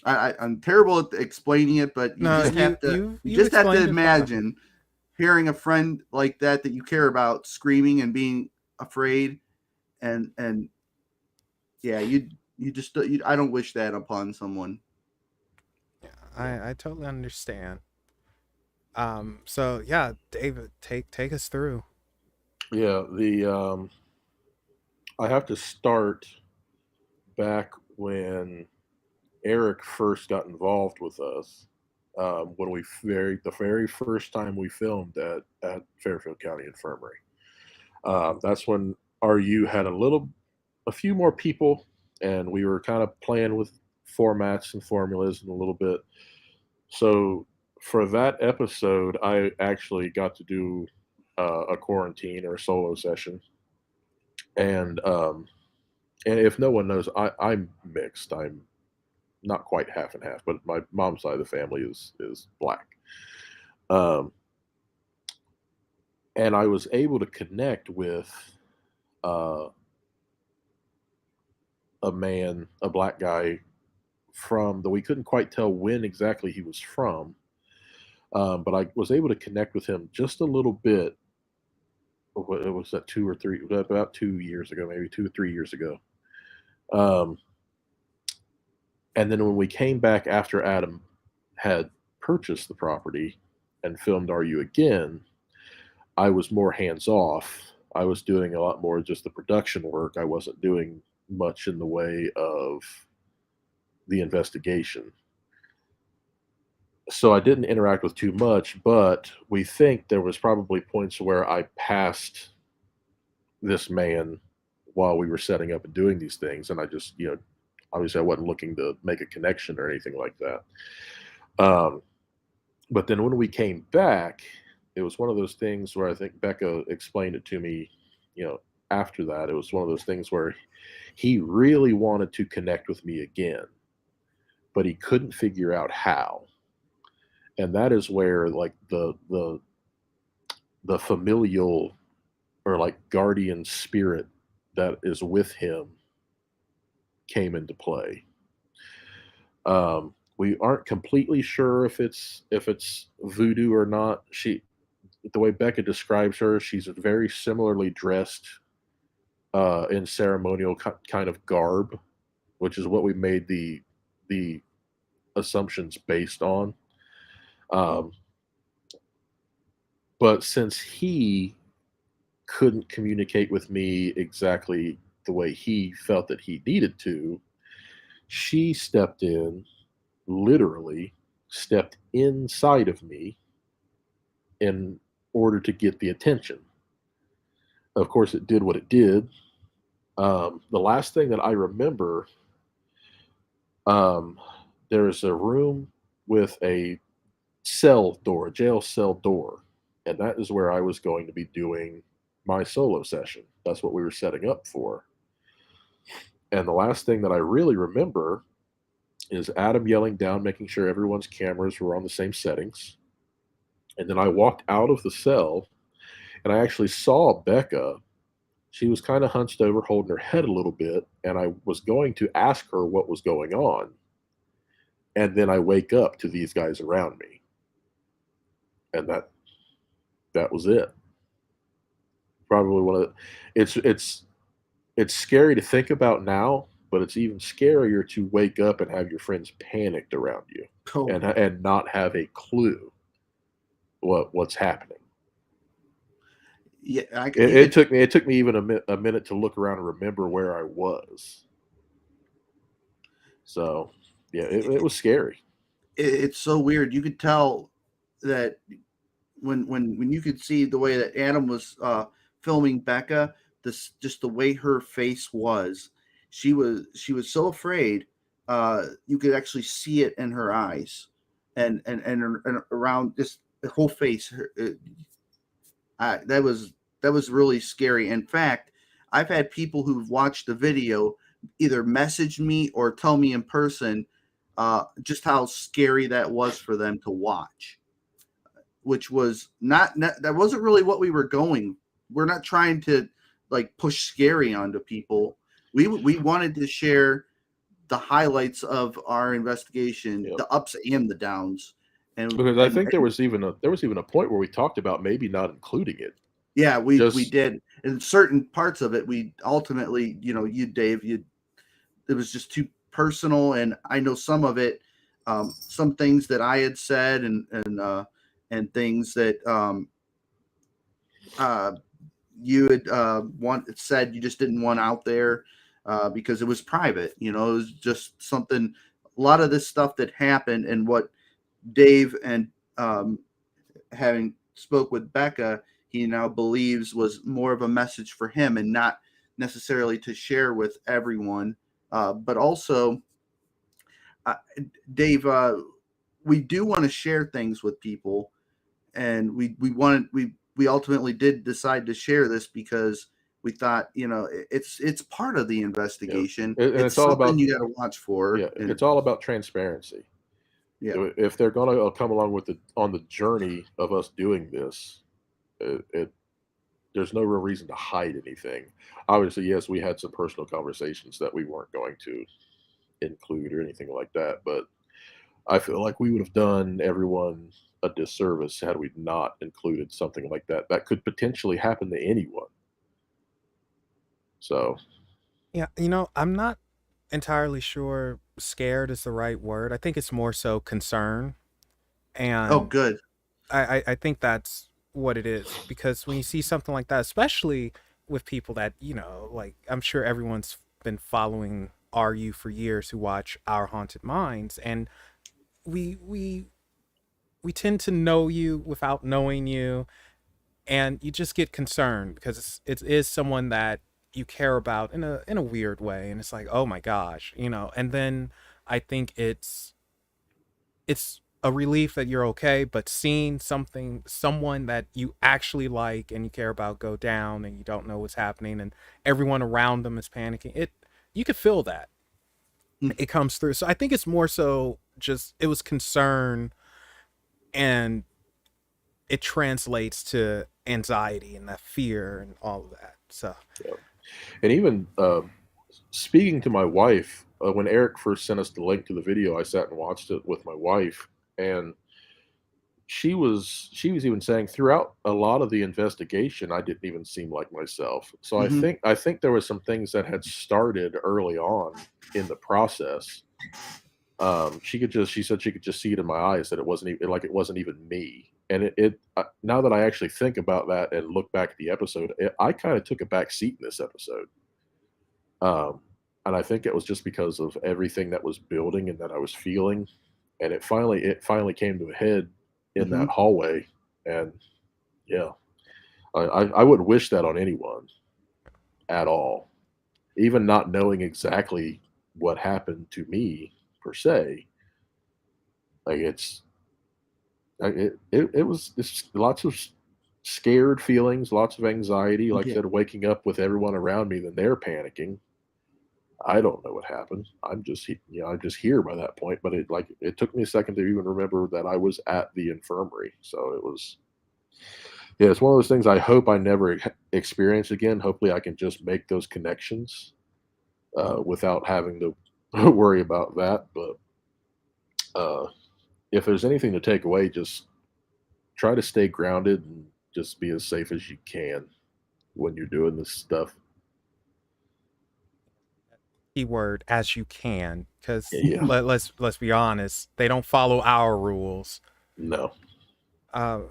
I'm terrible at explaining it, but you just have to imagine hearing a friend like that you care about screaming and being afraid, and yeah, I don't wish that upon someone. Yeah, I totally understand. So yeah, David, take us through. Yeah, I have to start back when Eric first got involved with us, when the very first time we filmed at Fairfield County Infirmary. That's when RU had a few more people, and we were kind of playing with formats and formulas and a little bit. So for that episode, I actually got to do a quarantine or a solo session, and if no one knows, I'm mixed. I'm not quite half and half, but my mom's side of the family is black. And I was able to connect with a black guy we couldn't quite tell when exactly he was from, but I was able to connect with him just a little bit. It was about 2 years ago, maybe 2 or 3 years ago. And then when we came back after Adam had purchased the property and filmed RU again, I was more hands-off. I was doing a lot more just the production work. I wasn't doing much in the way of the investigation. So I didn't interact with too much, but we think there was probably points where I passed this man while we were setting up and doing these things, and I just, obviously I wasn't looking to make a connection or anything like that. But then when we came back, it was one of those things where I think Becca explained it to me, after that. It was one of those things where he really wanted to connect with me again, but he couldn't figure out how. And that is where like the familial or like guardian spirit that is with him came into play. We aren't completely sure if it's voodoo or not. the way Becca describes her, she's very similarly dressed in ceremonial kind of garb, which is what we made the assumptions based on. Um, but since he couldn't communicate with me exactly the way he felt that he needed to, she stepped in, literally stepped inside of me in order to get the attention. Of course, it did what it did. The last thing that I remember, um, there's a room with a cell door, a jail cell door, and that is where I was going to be doing my solo session. That's what we were setting up for. And the last thing that I really remember is Adam yelling down, making sure everyone's cameras were on the same settings. And then I walked out of the cell, and I actually saw Becca. She was kind of hunched over, holding her head a little bit, and I was going to ask her what was going on. And then I wake up to these guys around me. And that was it. Probably one of the, it's scary to think about now, but it's even scarier to wake up and have your friends panicked around you and not have a clue what's happening. Yeah, it took me even a minute to look around and remember where I was. So yeah, it was scary. It's so weird. You could tell that when you could see the way that Adam was filming Becca, just the way her face was, she was so afraid. You could actually see it in her eyes, and around just the whole face. That was really scary. In fact, I've had people who've watched the video either message me or tell me in person just how scary that was for them to watch, which was not that wasn't really what we were going. We're not trying to like push scary onto people. We wanted to share the highlights of our investigation, Yep. the ups and the downs. And because I think there was even a point where we talked about maybe not including it. Yeah, we did. In certain parts of it, we ultimately, you, Dave, it was just too personal, and I know some of it, some things that I had said, and things that you had said you just didn't want out there because it was private. It was just something. A lot of this stuff that happened, and what Dave and having spoke with Becca, he now believes was more of a message for him and not necessarily to share with everyone. But also, Dave, we do want to share things with people, and we ultimately did decide to share this because we thought, it's part of the investigation. Yeah. And it's all something about, you got to watch for. Yeah, and, it's all about transparency. Yeah. If they're going to come along on the journey of us doing this, there's no real reason to hide anything. Obviously, yes, we had some personal conversations that we weren't going to include or anything like that, but I feel like we would have done everyone a disservice had we not included something like that. That could potentially happen to anyone. So, Yeah, I'm not entirely sure scared is the right word. I think it's more so concern. Oh, And good. I think that's what it is. Because when you see something like that, especially with people that, like I'm sure everyone's been following RU for years who watch Our Haunted Minds, and we tend to know you without knowing you, and you just get concerned because it is someone that you care about in a weird way, and it's like, oh my gosh, and then I think it's a relief that you're okay, but seeing someone that you actually like and you care about go down and you don't know what's happening and everyone around them is panicking, you could feel that. It comes through. So I think it's more so just it was concern, and it translates to anxiety and that fear and all of that. So yeah. And even speaking to my wife, when Eric first sent us the link to the video, I sat and watched it with my wife, and she was even saying throughout a lot of the investigation, I didn't even seem like myself. So Hmm. I think there was some things that had started early on in the process. She said she could just see it in my eyes that it wasn't even like it wasn't even me. And now that I actually think about that and look back at the episode, I kind of took a back seat in this episode. Um, and I think it was just because of everything that was building and that I was feeling, and it finally came to a head in Hmm. that hallway. And yeah, I wouldn't wish that on anyone at all, even not knowing exactly what happened to me per se. Like it's lots of scared feelings, lots of anxiety. Like I Yeah. said, waking up with everyone around me, then they're panicking. I don't know what happened. I'm just here by that point. But it took me a second to even remember that I was at the infirmary. So it was, yeah, it's one of those things I hope I never experience again. Hopefully, I can just make those connections without having to worry about that. But uh, if there's anything to take away, just try to stay grounded and just be as safe as you can when you're doing this stuff. Keyword as you can, because Yeah, let's be honest, they don't follow our rules. no, Uh,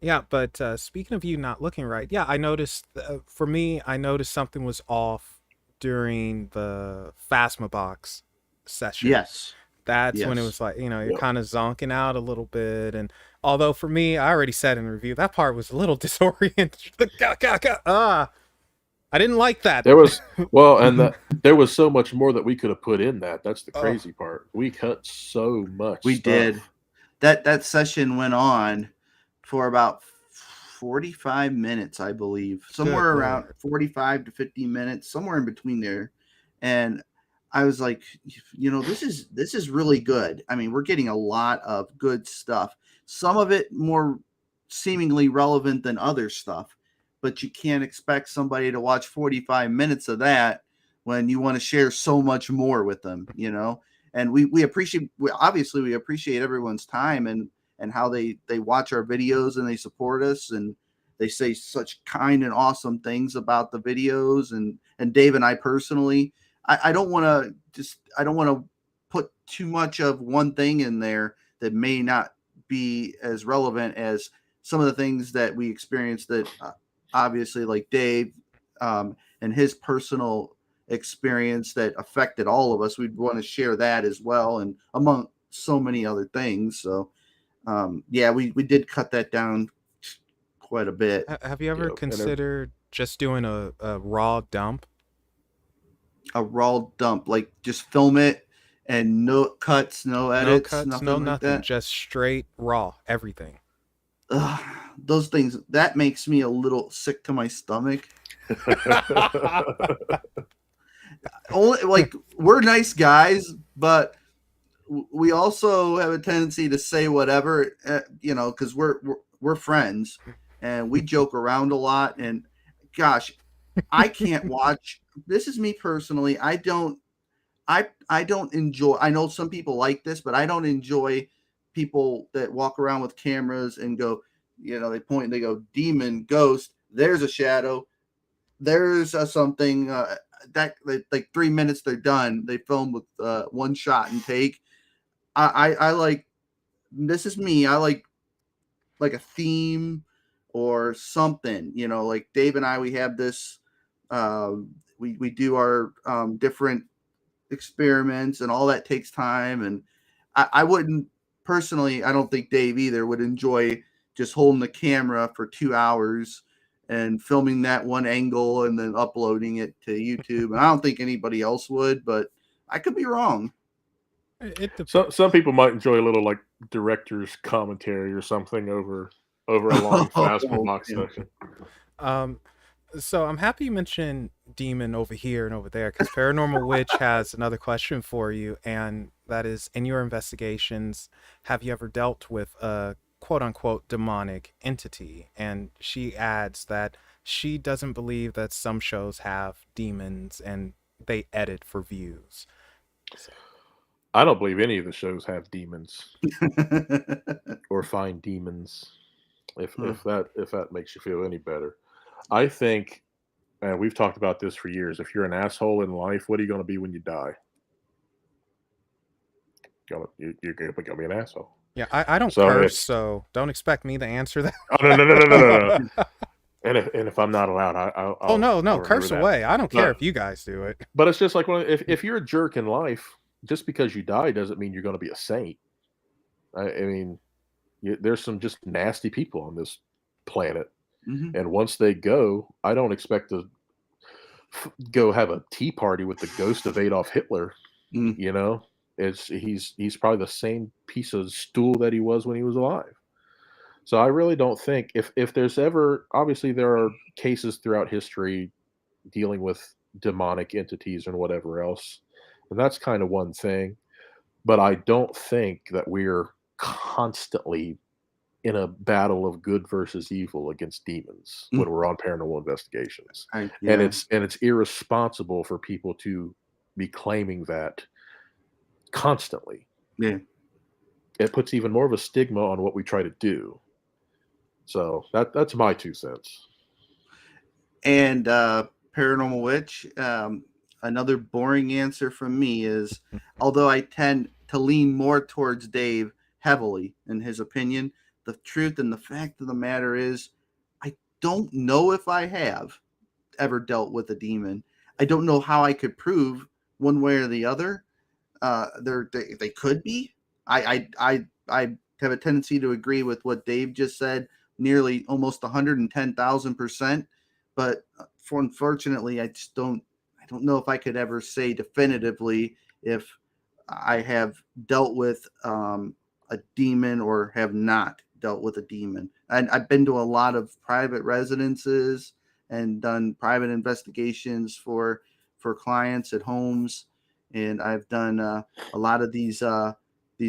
yeah, but speaking of you not looking right, yeah, I noticed. For me, I noticed something was off during the Phasma box session. Yes. That's when it Yes. was like, you're yep. kind of zonking out a little bit. And although for me, I already said in review, that part was a little disorienting. I didn't like that. There was there was so much more that we could have put in that. That's the Oh, crazy part. We cut so much We did. stuff. That session went on for about 45 minutes, I believe. good Somewhere around Lord. 45 to 50 minutes, somewhere in between there. And I was like, this is really good. I mean, we're getting a lot of good stuff. Some of it more seemingly relevant than other stuff, but you can't expect somebody to watch 45 minutes of that when you want to share so much more with them. And we appreciate, obviously we appreciate everyone's time and how they watch our videos and they support us and they say such kind and awesome things about the videos and Dave and I personally. I don't want to put too much of one thing in there that may not be as relevant as some of the things that we experienced that obviously like Dave and his personal experience that affected all of us. We'd want to share that as well, and among so many other things. So yeah, we did cut that down quite a bit. Have you ever Yeah, considered just doing a raw dump? A raw dump, like just film it and no cuts, no No edits, cuts, no nothing like nothing, that. just straight raw, everything. Ugh, those things that makes me a little sick to my stomach. Only like we're nice guys, but we also have a tendency to say whatever, because we're friends and we joke around a lot. And gosh, I can't watch. This is me personally. I don't enjoy. I know some people like this, but I don't enjoy people that walk around with cameras and go, they point and they go, demon, ghost. There's a shadow. There's a something that like 3 minutes they're done. They film with one shot and take. I like, this is me. I like a theme or something. Like Dave and I, we have this. We do our different experiments, and all that takes time. And I wouldn't personally. I don't think Dave either would enjoy just holding the camera for 2 hours and filming that one angle and then uploading it to YouTube. And I don't think anybody else would, but I could be wrong. It so depends. some people might enjoy a little like director's commentary or something over a long Phasma Oh, box man. session. Um, so I'm happy you mentioned demon over here and over there, because Paranormal Witch has another question for you, and that is, in your investigations, have you ever dealt with a quote unquote demonic entity? And she adds that she doesn't believe that some shows have demons and they edit for views. So, I don't believe any of the shows have demons or find demons. If Huh. if that makes you feel any better, I think, and we've talked about this for years. If you're an asshole in life, what are you going to be when you die? You're going to be an asshole. Yeah, I don't So curse, if so don't expect me to answer that. oh no. And if I'm not allowed, Oh no, I'll no, remember curse that. away. I don't care But if you guys do it. but it's just like if you're a jerk in life, just because you die doesn't mean you're going to be a saint. I mean, there's some just nasty people on this planet, Hmm. and once they go, I don't expect to go have a tea party with the ghost of Adolf Hitler. Mm. You know, he's probably the same piece of stool that he was when he was alive. So I really don't think if there's ever, obviously there are cases throughout history dealing with demonic entities and whatever else, and that's kind of one thing. But I don't think that we're constantly in a battle of good versus evil against demons Mm. when we're on paranormal investigations. And Yeah. it's irresponsible for people to be claiming that constantly. Yeah. It puts even more of a stigma on what we try to do. So that's my 2 cents. And Paranormal Witch, another boring answer from me is, although I tend to lean more towards Dave heavily in his opinion, the truth and the fact of the matter is, I don't know if I have ever dealt with a demon. I don't know how I could prove one way or the other. They could be. I have a tendency to agree with what Dave just said, nearly almost 110,000%. But for unfortunately, I don't know if I could ever say definitively if I have dealt with a demon or have not dealt with a demon. And I've been to a lot of private residences and done private investigations for clients at homes, and I've done a lot of these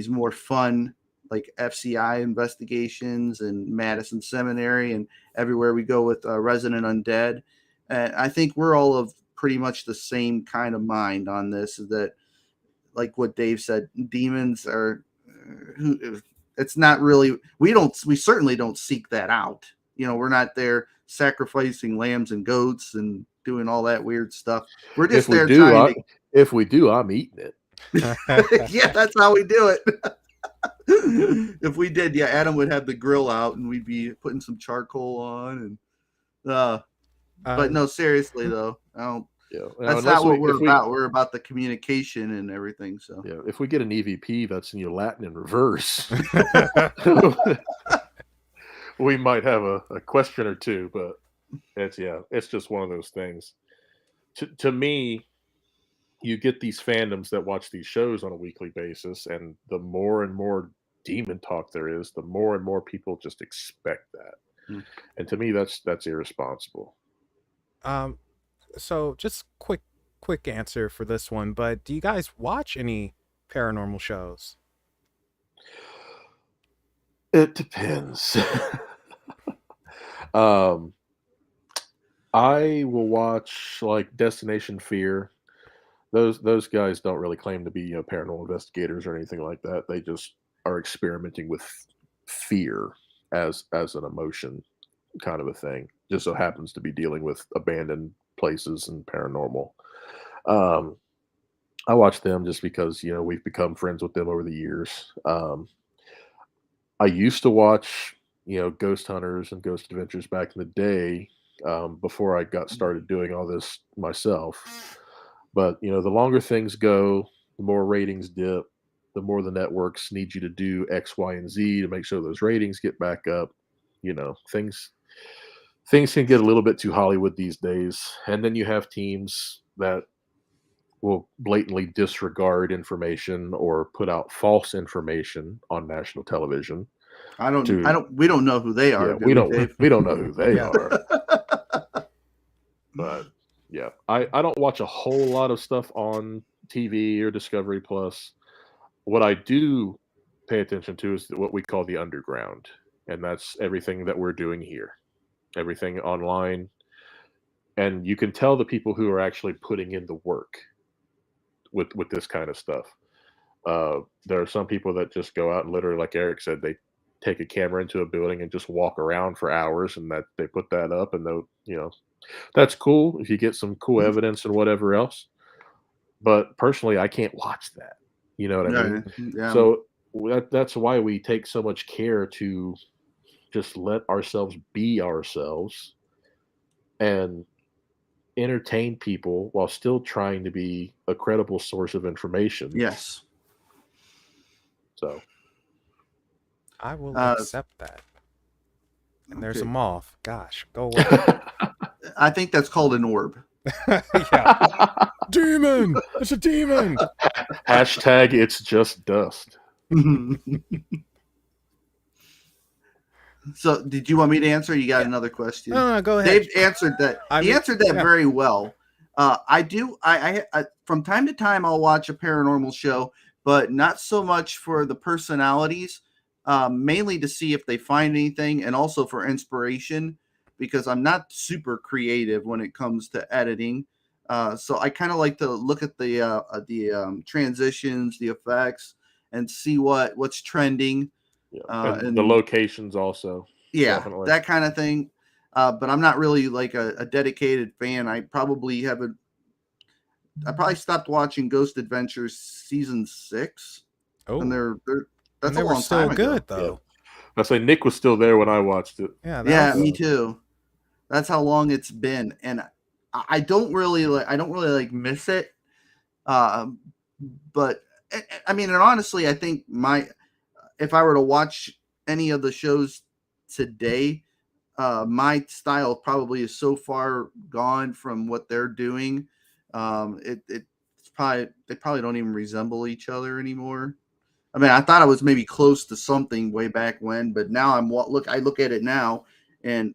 more fun like FCI investigations and Madison Seminary and everywhere we go with Resident Undead. And I think we're all of pretty much the same kind of mind on this. Is that, like what Dave said, demons are. It's not really. We certainly don't seek that out. We're not there sacrificing lambs and goats and doing all that weird stuff. We're just there trying to. If we do, I'm eating it. Yeah, that's how we do it. If we did, yeah, Adam would have the grill out and we'd be putting some charcoal on and but no, seriously though, I don't. Yeah, That's not what we're about. We're about the communication and everything. So yeah, if we get an EVP that's in Latin in reverse, we might have a question or two. But it's just one of those things. To me, you get these fandoms that watch these shows on a weekly basis, and the more and more demon talk there is, the more and more people just expect that. And to me, that's irresponsible. So just quick answer for this one, but do you guys watch any paranormal shows? It depends. I will watch like Destination Fear. Those guys don't really claim to be paranormal investigators or anything like that. They just are experimenting with fear as an emotion, kind of a thing. Just so happens to be dealing with abandoned places and paranormal. I watch them just because we've become friends with them over the years. I used to watch Ghost Hunters and Ghost Adventures back in the day, before I got started doing all this myself. But the longer things go, the more ratings dip, the more the networks need you to do X, Y, and Z to make sure those ratings get back up. Things can get a little bit too Hollywood these days. And then you have teams that will blatantly disregard information or put out false information on national television. we don't know who they are. Yeah, we don't know who they are. But yeah, I don't watch a whole lot of stuff on TV or Discovery Plus. What I do pay attention to is what we call the underground, and that's everything that we're doing here, everything online, and you can tell the people who are actually putting in the work with this kind of stuff. There are some people that just go out and literally, like Eric said, they take a camera into a building and just walk around for hours, and that they put that up, and they'll, that's cool if you get some cool evidence and whatever else. But personally, I can't watch that. You know what I mean? Yeah. So that's why we take so much care to just let ourselves be ourselves and entertain people while still trying to be a credible source of information. Yes. So I will accept that. And there's a Okay. moth. Gosh, go away. I think that's called an orb. Yeah. Demon! It's a demon! Hashtag it's just dust. So, did you want me to answer? You got another question? No, go ahead. Dave answered that. He answered that very well. I do. I from time to time I'll watch a paranormal show, but not so much for the personalities. Mainly to see if they find anything, and also for inspiration, because I'm not super creative when it comes to editing. So I kind of like to look at the transitions, the effects, and see what's trending. Yeah. And the locations also. Yeah, definitely. that kind of thing. But I'm not really like a dedicated fan. I probably stopped watching Ghost Adventures season 6. Oh, and that's they a were long still time good ago. though. I say Nick was still there when I watched it. Yeah, Me too. That's how long it's been, and I don't really miss it. But I mean, and honestly, I think if I were to watch any of the shows today, my style probably is so far gone from what they're doing. They probably don't even resemble each other anymore. I mean, I thought I was maybe close to something way back when, but now I look at it now, and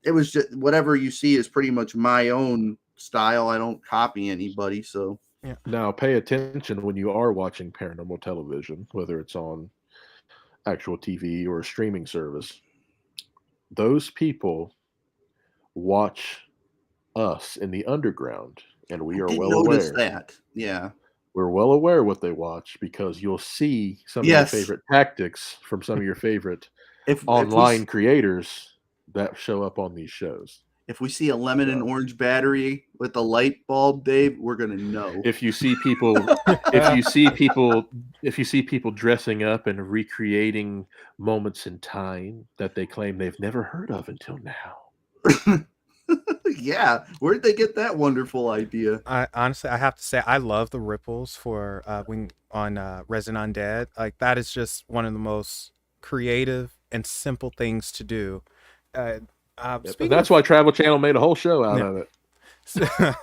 it was just whatever you see is pretty much my own style. I don't copy anybody. So Yeah. Now, pay attention when you are watching paranormal television, whether it's on actual TV or a streaming service. Those people watch us in the underground, and we are didn't well notice aware. that. Yeah. We're well aware what they watch because you'll see some of your favorite tactics from some of your favorite online creators that show up on these shows. If we see a lemon and orange battery with a light bulb, Dave, we're gonna know. If you see people, if you see people dressing up and recreating moments in time that they claim they've never heard of until now. Yeah, where'd they get that wonderful idea? I honestly have to say I love the ripples for on Resident Undead. Like that is just one of the most creative and simple things to do. That's why Travel Channel made a whole show out of it.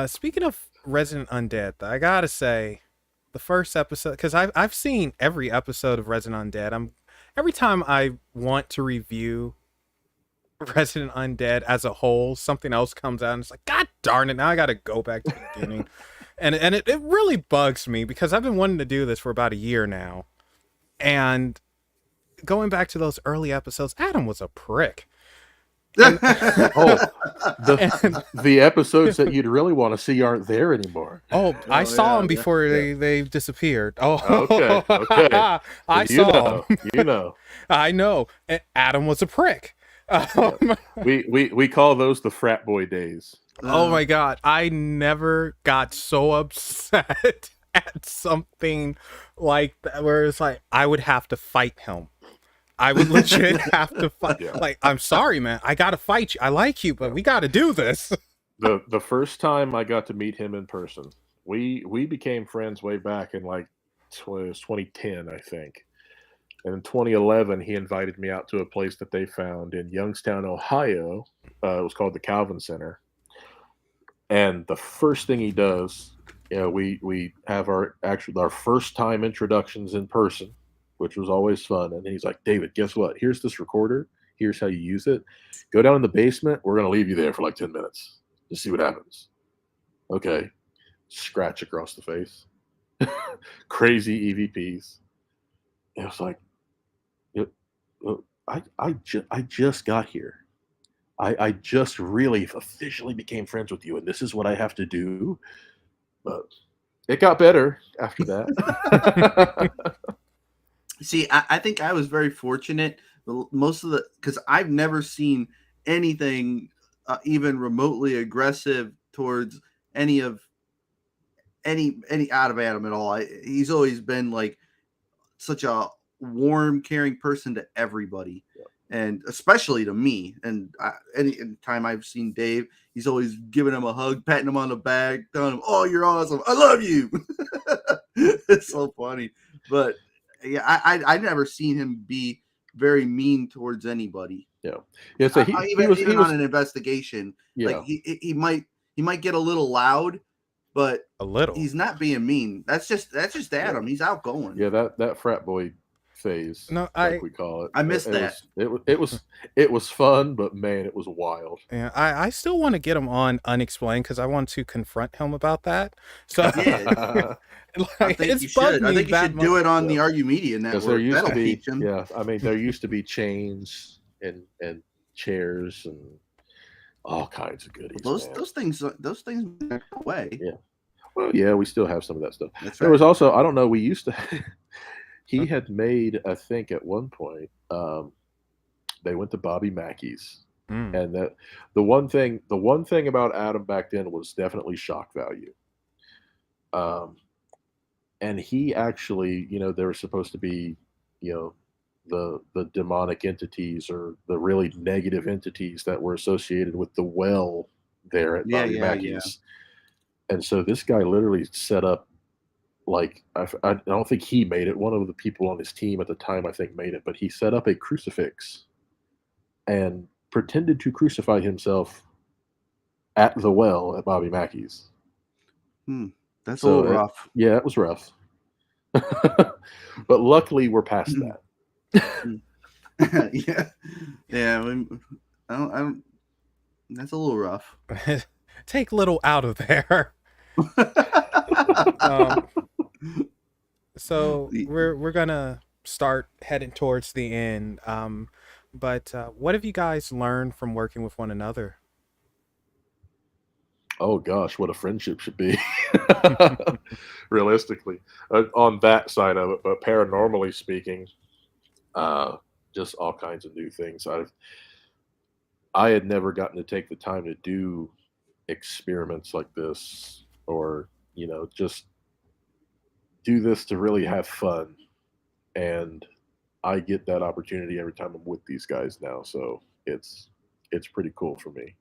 Speaking of Resident Undead, I gotta say, the first episode, because I've seen every episode of Resident Undead. Every time I want to review Resident Undead as a whole, something else comes out and it's like, God darn it, now I gotta go back to the beginning. and it really bugs me because I've been wanting to do this for about a year now. And going back to those early episodes, Adam was a prick. And, the episodes that you'd really want to see aren't there anymore. I saw them before they disappeared. Okay. I saw them. You know. I know. And Adam was a prick. We call those the frat boy days. Oh my God. I never got so upset at something like that where it's like I would have to fight him. I would legit have to fight. Yeah. Like, I'm sorry, man. I gotta fight you. I like you, but we gotta do this. The first time I got to meet him in person, we became friends way back in like it was 2010, I think. And in 2011, he invited me out to a place that they found in Youngstown, Ohio. It was called the Calvin Center. And the first thing he does, we have our first time introductions in person, which was always fun. And then he's like, David, guess what? Here's this recorder. Here's how you use it. Go down in the basement. We're going to leave you there for like 10 minutes. Just see what happens. Okay. Scratch across the face. Crazy EVPs. It was like, I just got here. I just really officially became friends with you, and this is what I have to do. But It got better after that. See, I think I was very fortunate. Most of because I've never seen anything even remotely aggressive towards any of any out of Adam at all. He's always been like such a warm, caring person to everybody, and especially to me. And any time I've seen Dave, he's always giving him a hug, patting him on the back, telling him, "Oh, you're awesome. I love you." It's so funny, but yeah, I never seen him be very mean towards anybody. Yeah. So Even he was on an investigation, yeah. like he might get a little loud, but A little. he's not being mean. That's just Adam. He's outgoing. Yeah, that frat boy phase, No, like we call it. I missed that. It was fun, but man, it was wild. Yeah, I still want to get him on Unexplained because I want to confront him about that. So Yeah. I like, think it's you should. bugged I me think you that should much. do it on the Argumedia Because network. there used That'll to be, teach him. yeah. I mean, there used to be chains and chairs and all kinds of goodies. Those things went away. Yeah. Well, yeah, we still have some of that stuff. That's There right. was also, I don't know, we used to. He had made, I think, at one point, they went to Bobby Mackey's, and that the one thing about Adam back then was definitely shock value. And he actually, there were supposed to be, the demonic entities or the really negative entities that were associated with the well there at Bobby Mackey's. And so this guy literally set up, like, I don't think he made it. One of the people on his team at the time, I think, made it, but he set up a crucifix and pretended to crucify himself at the well at Bobby Mackey's. That's a little rough. Yeah, it was rough. But luckily, we're past that. Yeah. I don't. That's a little rough. Take little out of there. So we're gonna start heading towards the end. But what have you guys learned from working with one another? Oh gosh, what a friendship should be. Realistically, on that side of it, but paranormally speaking, just all kinds of new things. I had never gotten to take the time to do experiments like this, or just do this to really have fun, and I get that opportunity every time I'm with these guys now, so it's pretty cool for me.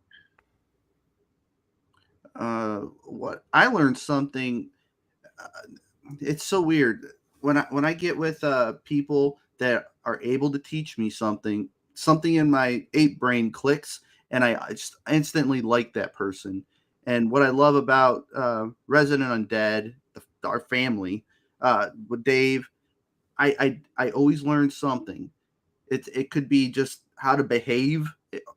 What I learned something. It's so weird when I get with people that are able to teach me something in my ape brain clicks, and I just instantly like that person. And what I love about Resident Undead, our family, with Dave, I always learn something. It could be just how to behave.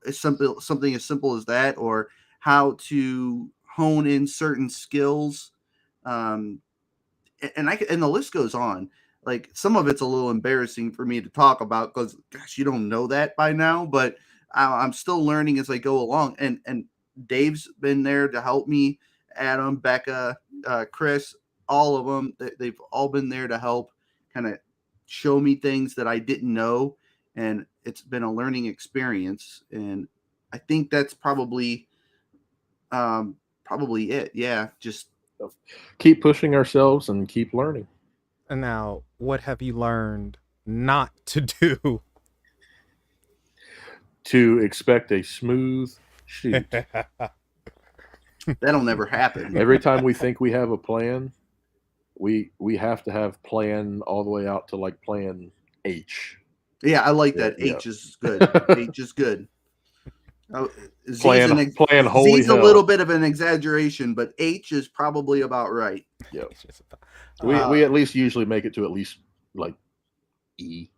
It's something as simple as that, or how to hone in certain skills. And the list goes on. Like, some of it's a little embarrassing for me to talk about because, gosh, you don't know that by now. But I'm still learning as I go along. And Dave's been there to help me. Adam, Becca, Chris, all of them. They've all been there to help kind of show me things that I didn't know. And it's been a learning experience. And I think that's probably it. Yeah, just keep pushing ourselves and keep learning. And now, what have you learned not to do? To expect a smooth shoot. That'll never happen. Every time we think we have a plan, we have to have plan all the way out to like plan H. Yeah, I like that. H is good. H is good. Plan holy Z's hell. A little bit of an exaggeration, but H is probably about right. Yeah. We at least usually make it to at least like E.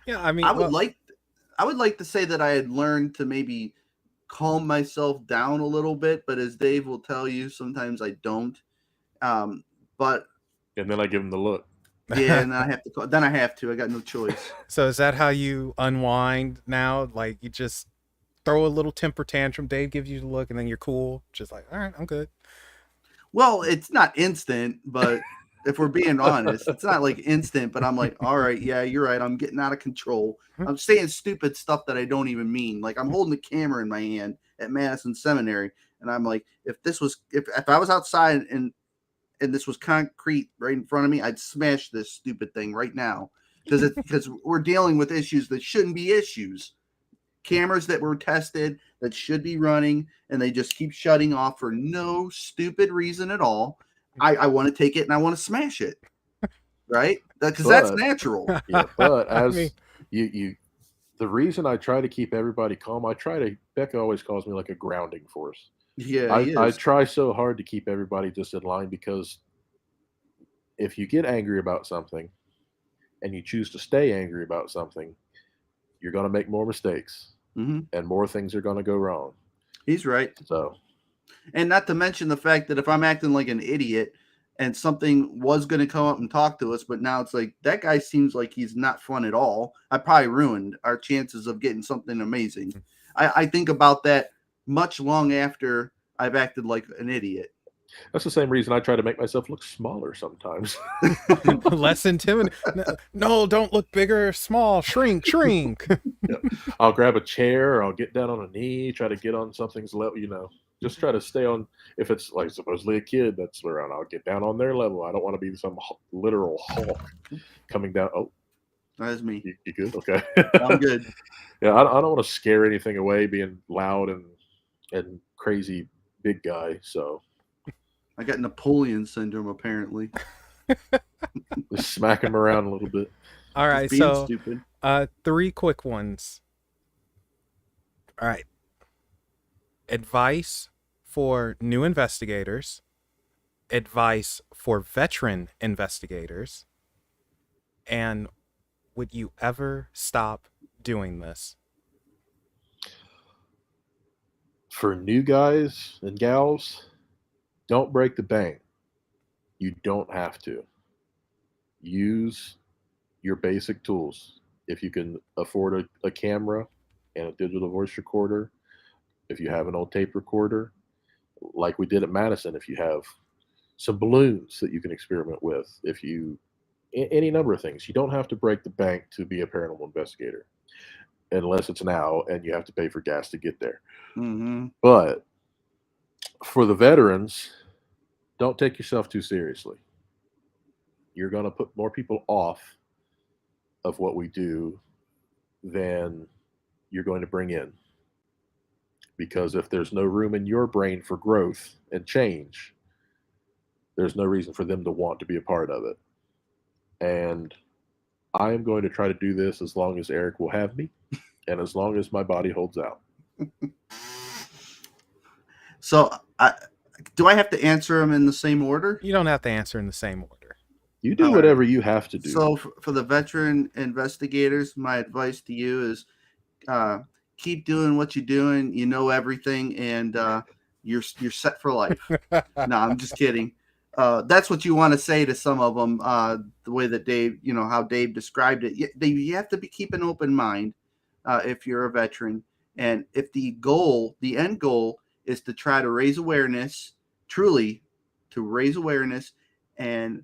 Yeah, I mean, I would like to say that I had learned to maybe calm myself down a little bit, but as Dave will tell you, sometimes I don't. But and then I give him the look. Yeah, and I have to. I got no choice. So is that how you unwind now? Like, you just throw a little temper tantrum, Dave gives you the look, and then you're cool? Just like, all right, I'm good. Well, it's not instant, but if we're being honest, it's not like instant, but I'm like, all right, yeah, you're right. I'm getting out of control. I'm saying stupid stuff that I don't even mean. Like I'm holding the camera in my hand at Madison Seminary, and I'm like, if I was outside and this was concrete right in front of me, I'd smash this stupid thing right now because we're dealing with issues that shouldn't be issues. Cameras that were tested that should be running, and they just keep shutting off for no stupid reason at all. I want to take it and I want to smash it, right? Because that's natural. Yeah, but I as mean- you, the reason I try to keep everybody calm, Becca always calls me like a grounding force. Yeah, I try so hard to keep everybody just in line, because if you get angry about something and you choose to stay angry about something, you're going to make more mistakes, and more things are going to go wrong. He's right. So, and not to mention the fact that if I'm acting like an idiot and something was going to come up and talk to us, but now it's like that guy seems like he's not fun at all, I probably ruined our chances of getting something amazing. I think about that much long after I've acted like an idiot. that's the same reason I try to make myself look smaller sometimes. Less intimidating. No, don't look bigger or small. Shrink. I'll grab a chair, or I'll get down on a knee, try to get on something's level, just try to stay on. If it's like supposedly a kid that's around, I'll get down on their level. I don't want to be some literal Hulk coming down. Oh, that's me. You good? Okay. I'm good. Yeah, I don't want to scare anything away being loud and crazy big guy. So I got Napoleon syndrome, apparently. just smack him around a little bit. All right, Just being so stupid. 3 quick ones. All right. Advice for new investigators. Advice for veteran investigators. And would you ever stop doing this? For new guys and gals, don't break the bank. You don't have to. Use your basic tools. If you can afford a camera and a digital voice recorder, if you have an old tape recorder, like we did at Madison, if you have some balloons that you can experiment with, any number of things. You don't have to break the bank to be a paranormal investigator, unless it's now and you have to pay for gas to get there. But for the veterans, don't take yourself too seriously. You're going to put more people off of what we do than you're going to bring in. Because if there's no room in your brain for growth and change, there's no reason for them to want to be a part of it. And I am going to try to do this as long as Eric will have me, and as long as my body holds out. So, do I have to answer them in the same order? You don't have to answer in the same order. You do whatever you have to do. So, for the veteran investigators, my advice to you is keep doing what you're doing. You know everything, and you're set for life. No, I'm just kidding. That's what you want to say to some of them. The way that Dave, how Dave described it, you have to keep an open mind if you're a veteran, and if the end goal is to try to raise awareness, truly to raise awareness and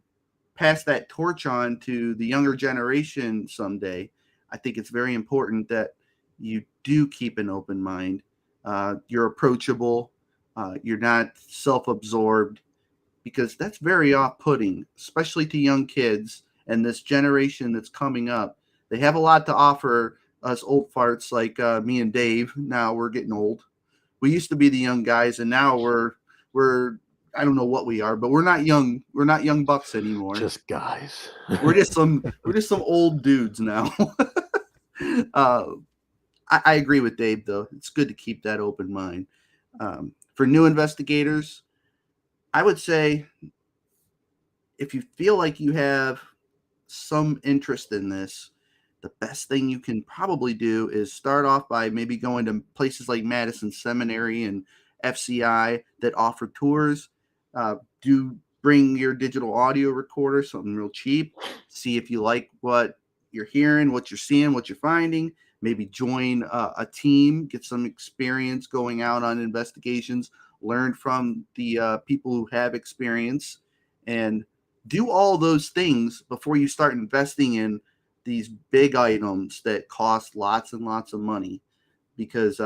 pass that torch on to the younger generation someday. I think it's very important that you do keep an open mind. You're approachable. You're not self-absorbed, because that's very off-putting, especially to young kids and this generation that's coming up. They have a lot to offer us old farts like me and Dave. Now we're getting old. We used to be the young guys, and now we're I don't know what we are, but we're not young. We're not young bucks anymore. Just guys. We're just some old dudes now. I agree with Dave, though. It's good to keep that open mind. For new investigators, I would say if you feel like you have some interest in this, the best thing you can probably do is start off by maybe going to places like Madison Seminary and FCI that offer tours. Do bring your digital audio recorder, something real cheap. See if you like what you're hearing, what you're seeing, what you're finding. Maybe join a team, get some experience going out on investigations learn from the people who have experience, and do all those things before you start investing in these big items that cost lots and lots of money. Because,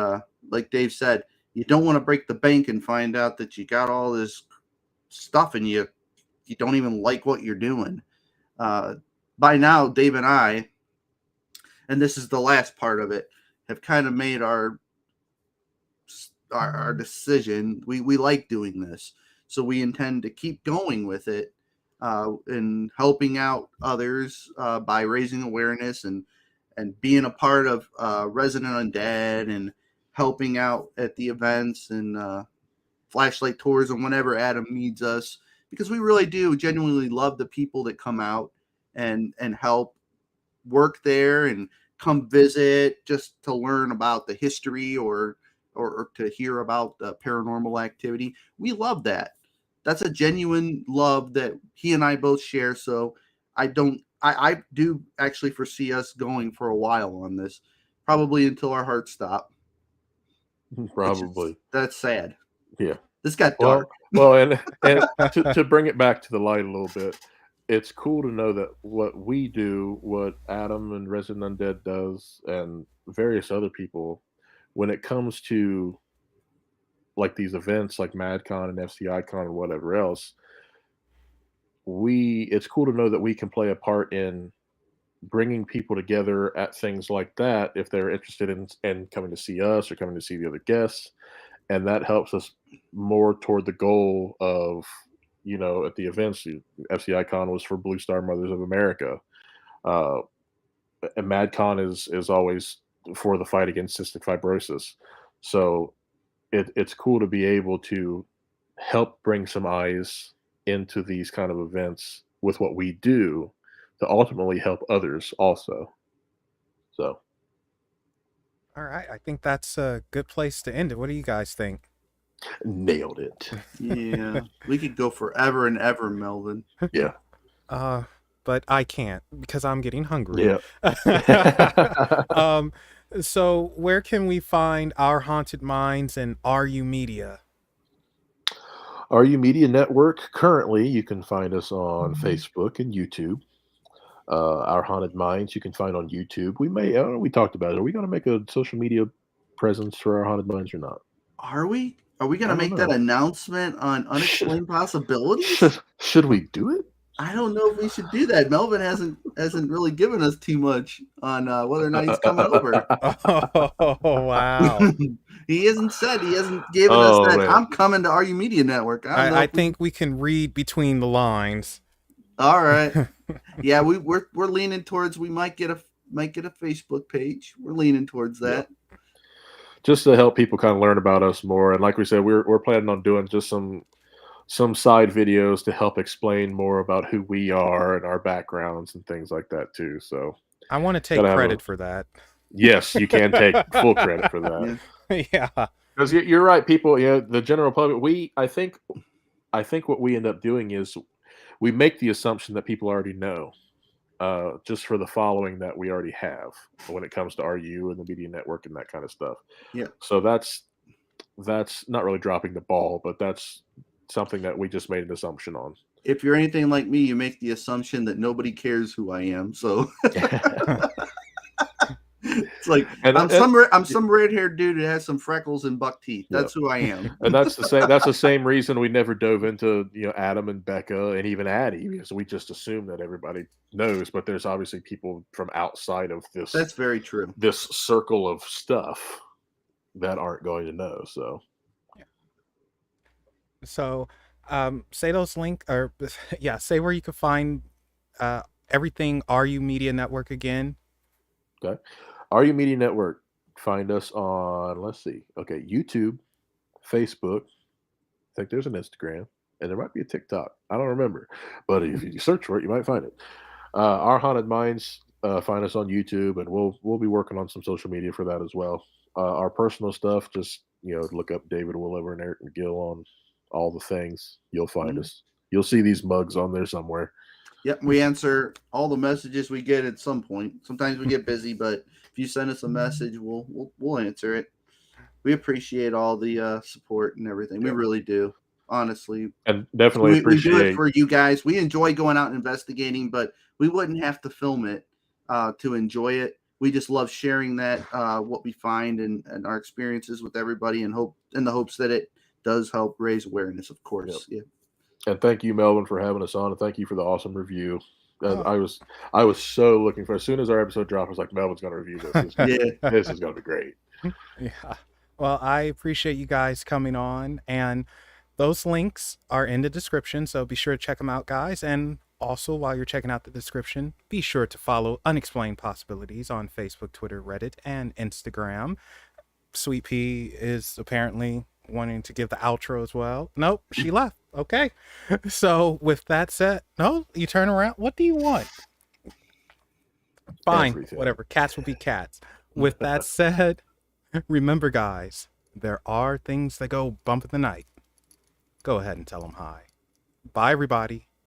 like Dave said, you don't want to break the bank and find out that you got all this stuff and you don't even like what you're doing. By now, Dave and I, and this is the last part of it, have kind of made our decision. We like doing this, so we intend to keep going with it, and helping out others by raising awareness and being a part of Resident Undead and helping out at the events and flashlight tours and whenever Adam needs us, because we really do genuinely love the people that come out and help work there and come visit just to learn about the history or to hear about the paranormal activity. We love that. That's a genuine love that he and I both share. So I do actually foresee us going for a while on this, probably until our hearts stop. Probably. That's sad. Yeah. This got dark. Well, and to bring it back to the light a little bit, it's cool to know that what we do, what Adam and Resident Undead does, and various other people, when it comes to like these events like MadCon and FCICon and whatever else, it's cool to know that we can play a part in bringing people together at things like that if they're interested in coming to see us or coming to see the other guests. And that helps us more toward the goal of, at the events. FCICon was for Blue Star Mothers of America. And MadCon is always for the fight against cystic fibrosis. So it's cool to be able to help bring some eyes into these kind of events with what we do to ultimately help others also. So. All right. I think that's a good place to end it. What do you guys think? Nailed it. Yeah. We could go forever and ever, Melvin. Yeah. But I can't because I'm getting hungry. Yeah. So where can we find Our Haunted Minds and RU Media? RU Media Network. Currently, you can find us on Facebook and YouTube. Our Haunted Minds you can find on YouTube. We talked about it. Are we going to make a social media presence for Our Haunted Minds or not? Are we going to make that announcement on Unexplained Possibilities? Should we do it? I don't know if we should do that. Melvin hasn't really given us too much on whether or not he's coming over. Oh, wow. He hasn't given us that. Man. I'm coming to RU Media Network. I think we can read between the lines. All right. Yeah, we're leaning towards we might get a Facebook page. We're leaning towards that. Yeah. Just to help people kind of learn about us more. And like we said, we're planning on doing just some side videos to help explain more about who we are and our backgrounds and things like that too. So I want to take credit for that. Yes, you can take full credit for that. Yeah. Because you're right, people. The general public. I think what we end up doing is we make the assumption that people already know, just for the following that we already have when it comes to RU and the media network and that kind of stuff. Yeah. So that's not really dropping the ball, but that's something that we just made an assumption on. If you're anything like me, you make the assumption that nobody cares who I am. So it's like I'm some red-haired dude who has some freckles and buck teeth. That's who I am. And that's the same reason we never dove into Adam and Becca and even Addie, because we just assume that everybody knows, but there's obviously people from outside of this. That's very true. This circle of stuff that aren't going to know. So. So, say those links, or say where you can find everything RU Media Network again. Okay, RU Media Network. Find us on, let's see. Okay, YouTube, Facebook. I think there's an Instagram, and there might be a TikTok. I don't remember, but if you search for it, you might find it. Our Haunted Minds. Find us on YouTube, and we'll be working on some social media for that as well. Our personal stuff, just look up David Woolever and Eric McGill on all the things. You'll find us. You'll see these mugs on there somewhere. Yep, we answer all the messages we get at some point. Sometimes we get busy, but if you send us a message, we'll answer it. we appreciate all the support and everything. We really do, honestly. And definitely We do it appreciate. for you guys. We enjoy going out and investigating, but we wouldn't have to film it to enjoy it. We just love sharing that what we find and our experiences with everybody, and in the hopes that it does help raise awareness, of course. Yep. Yeah. And thank you, Melvin, for having us on, and thank you for the awesome review. Oh. I was so looking for, as soon as our episode dropped, I was like, Melvin's going to review this. Yeah. This is going to be great. Yeah. Well, I appreciate you guys coming on, and those links are in the description, so be sure to check them out, guys. And also, while you're checking out the description, be sure to follow Unexplained Possibilities on Facebook, Twitter, Reddit, and Instagram. Sweet Pea is apparently wanting to give the outro as well. Nope, she left. Okay. So with that said, no, you turn around. What do you want? Fine. Everything. Whatever. Cats will be cats. With that said, remember, guys, there are things that go bump in the night. Go ahead and tell them hi. Bye, everybody.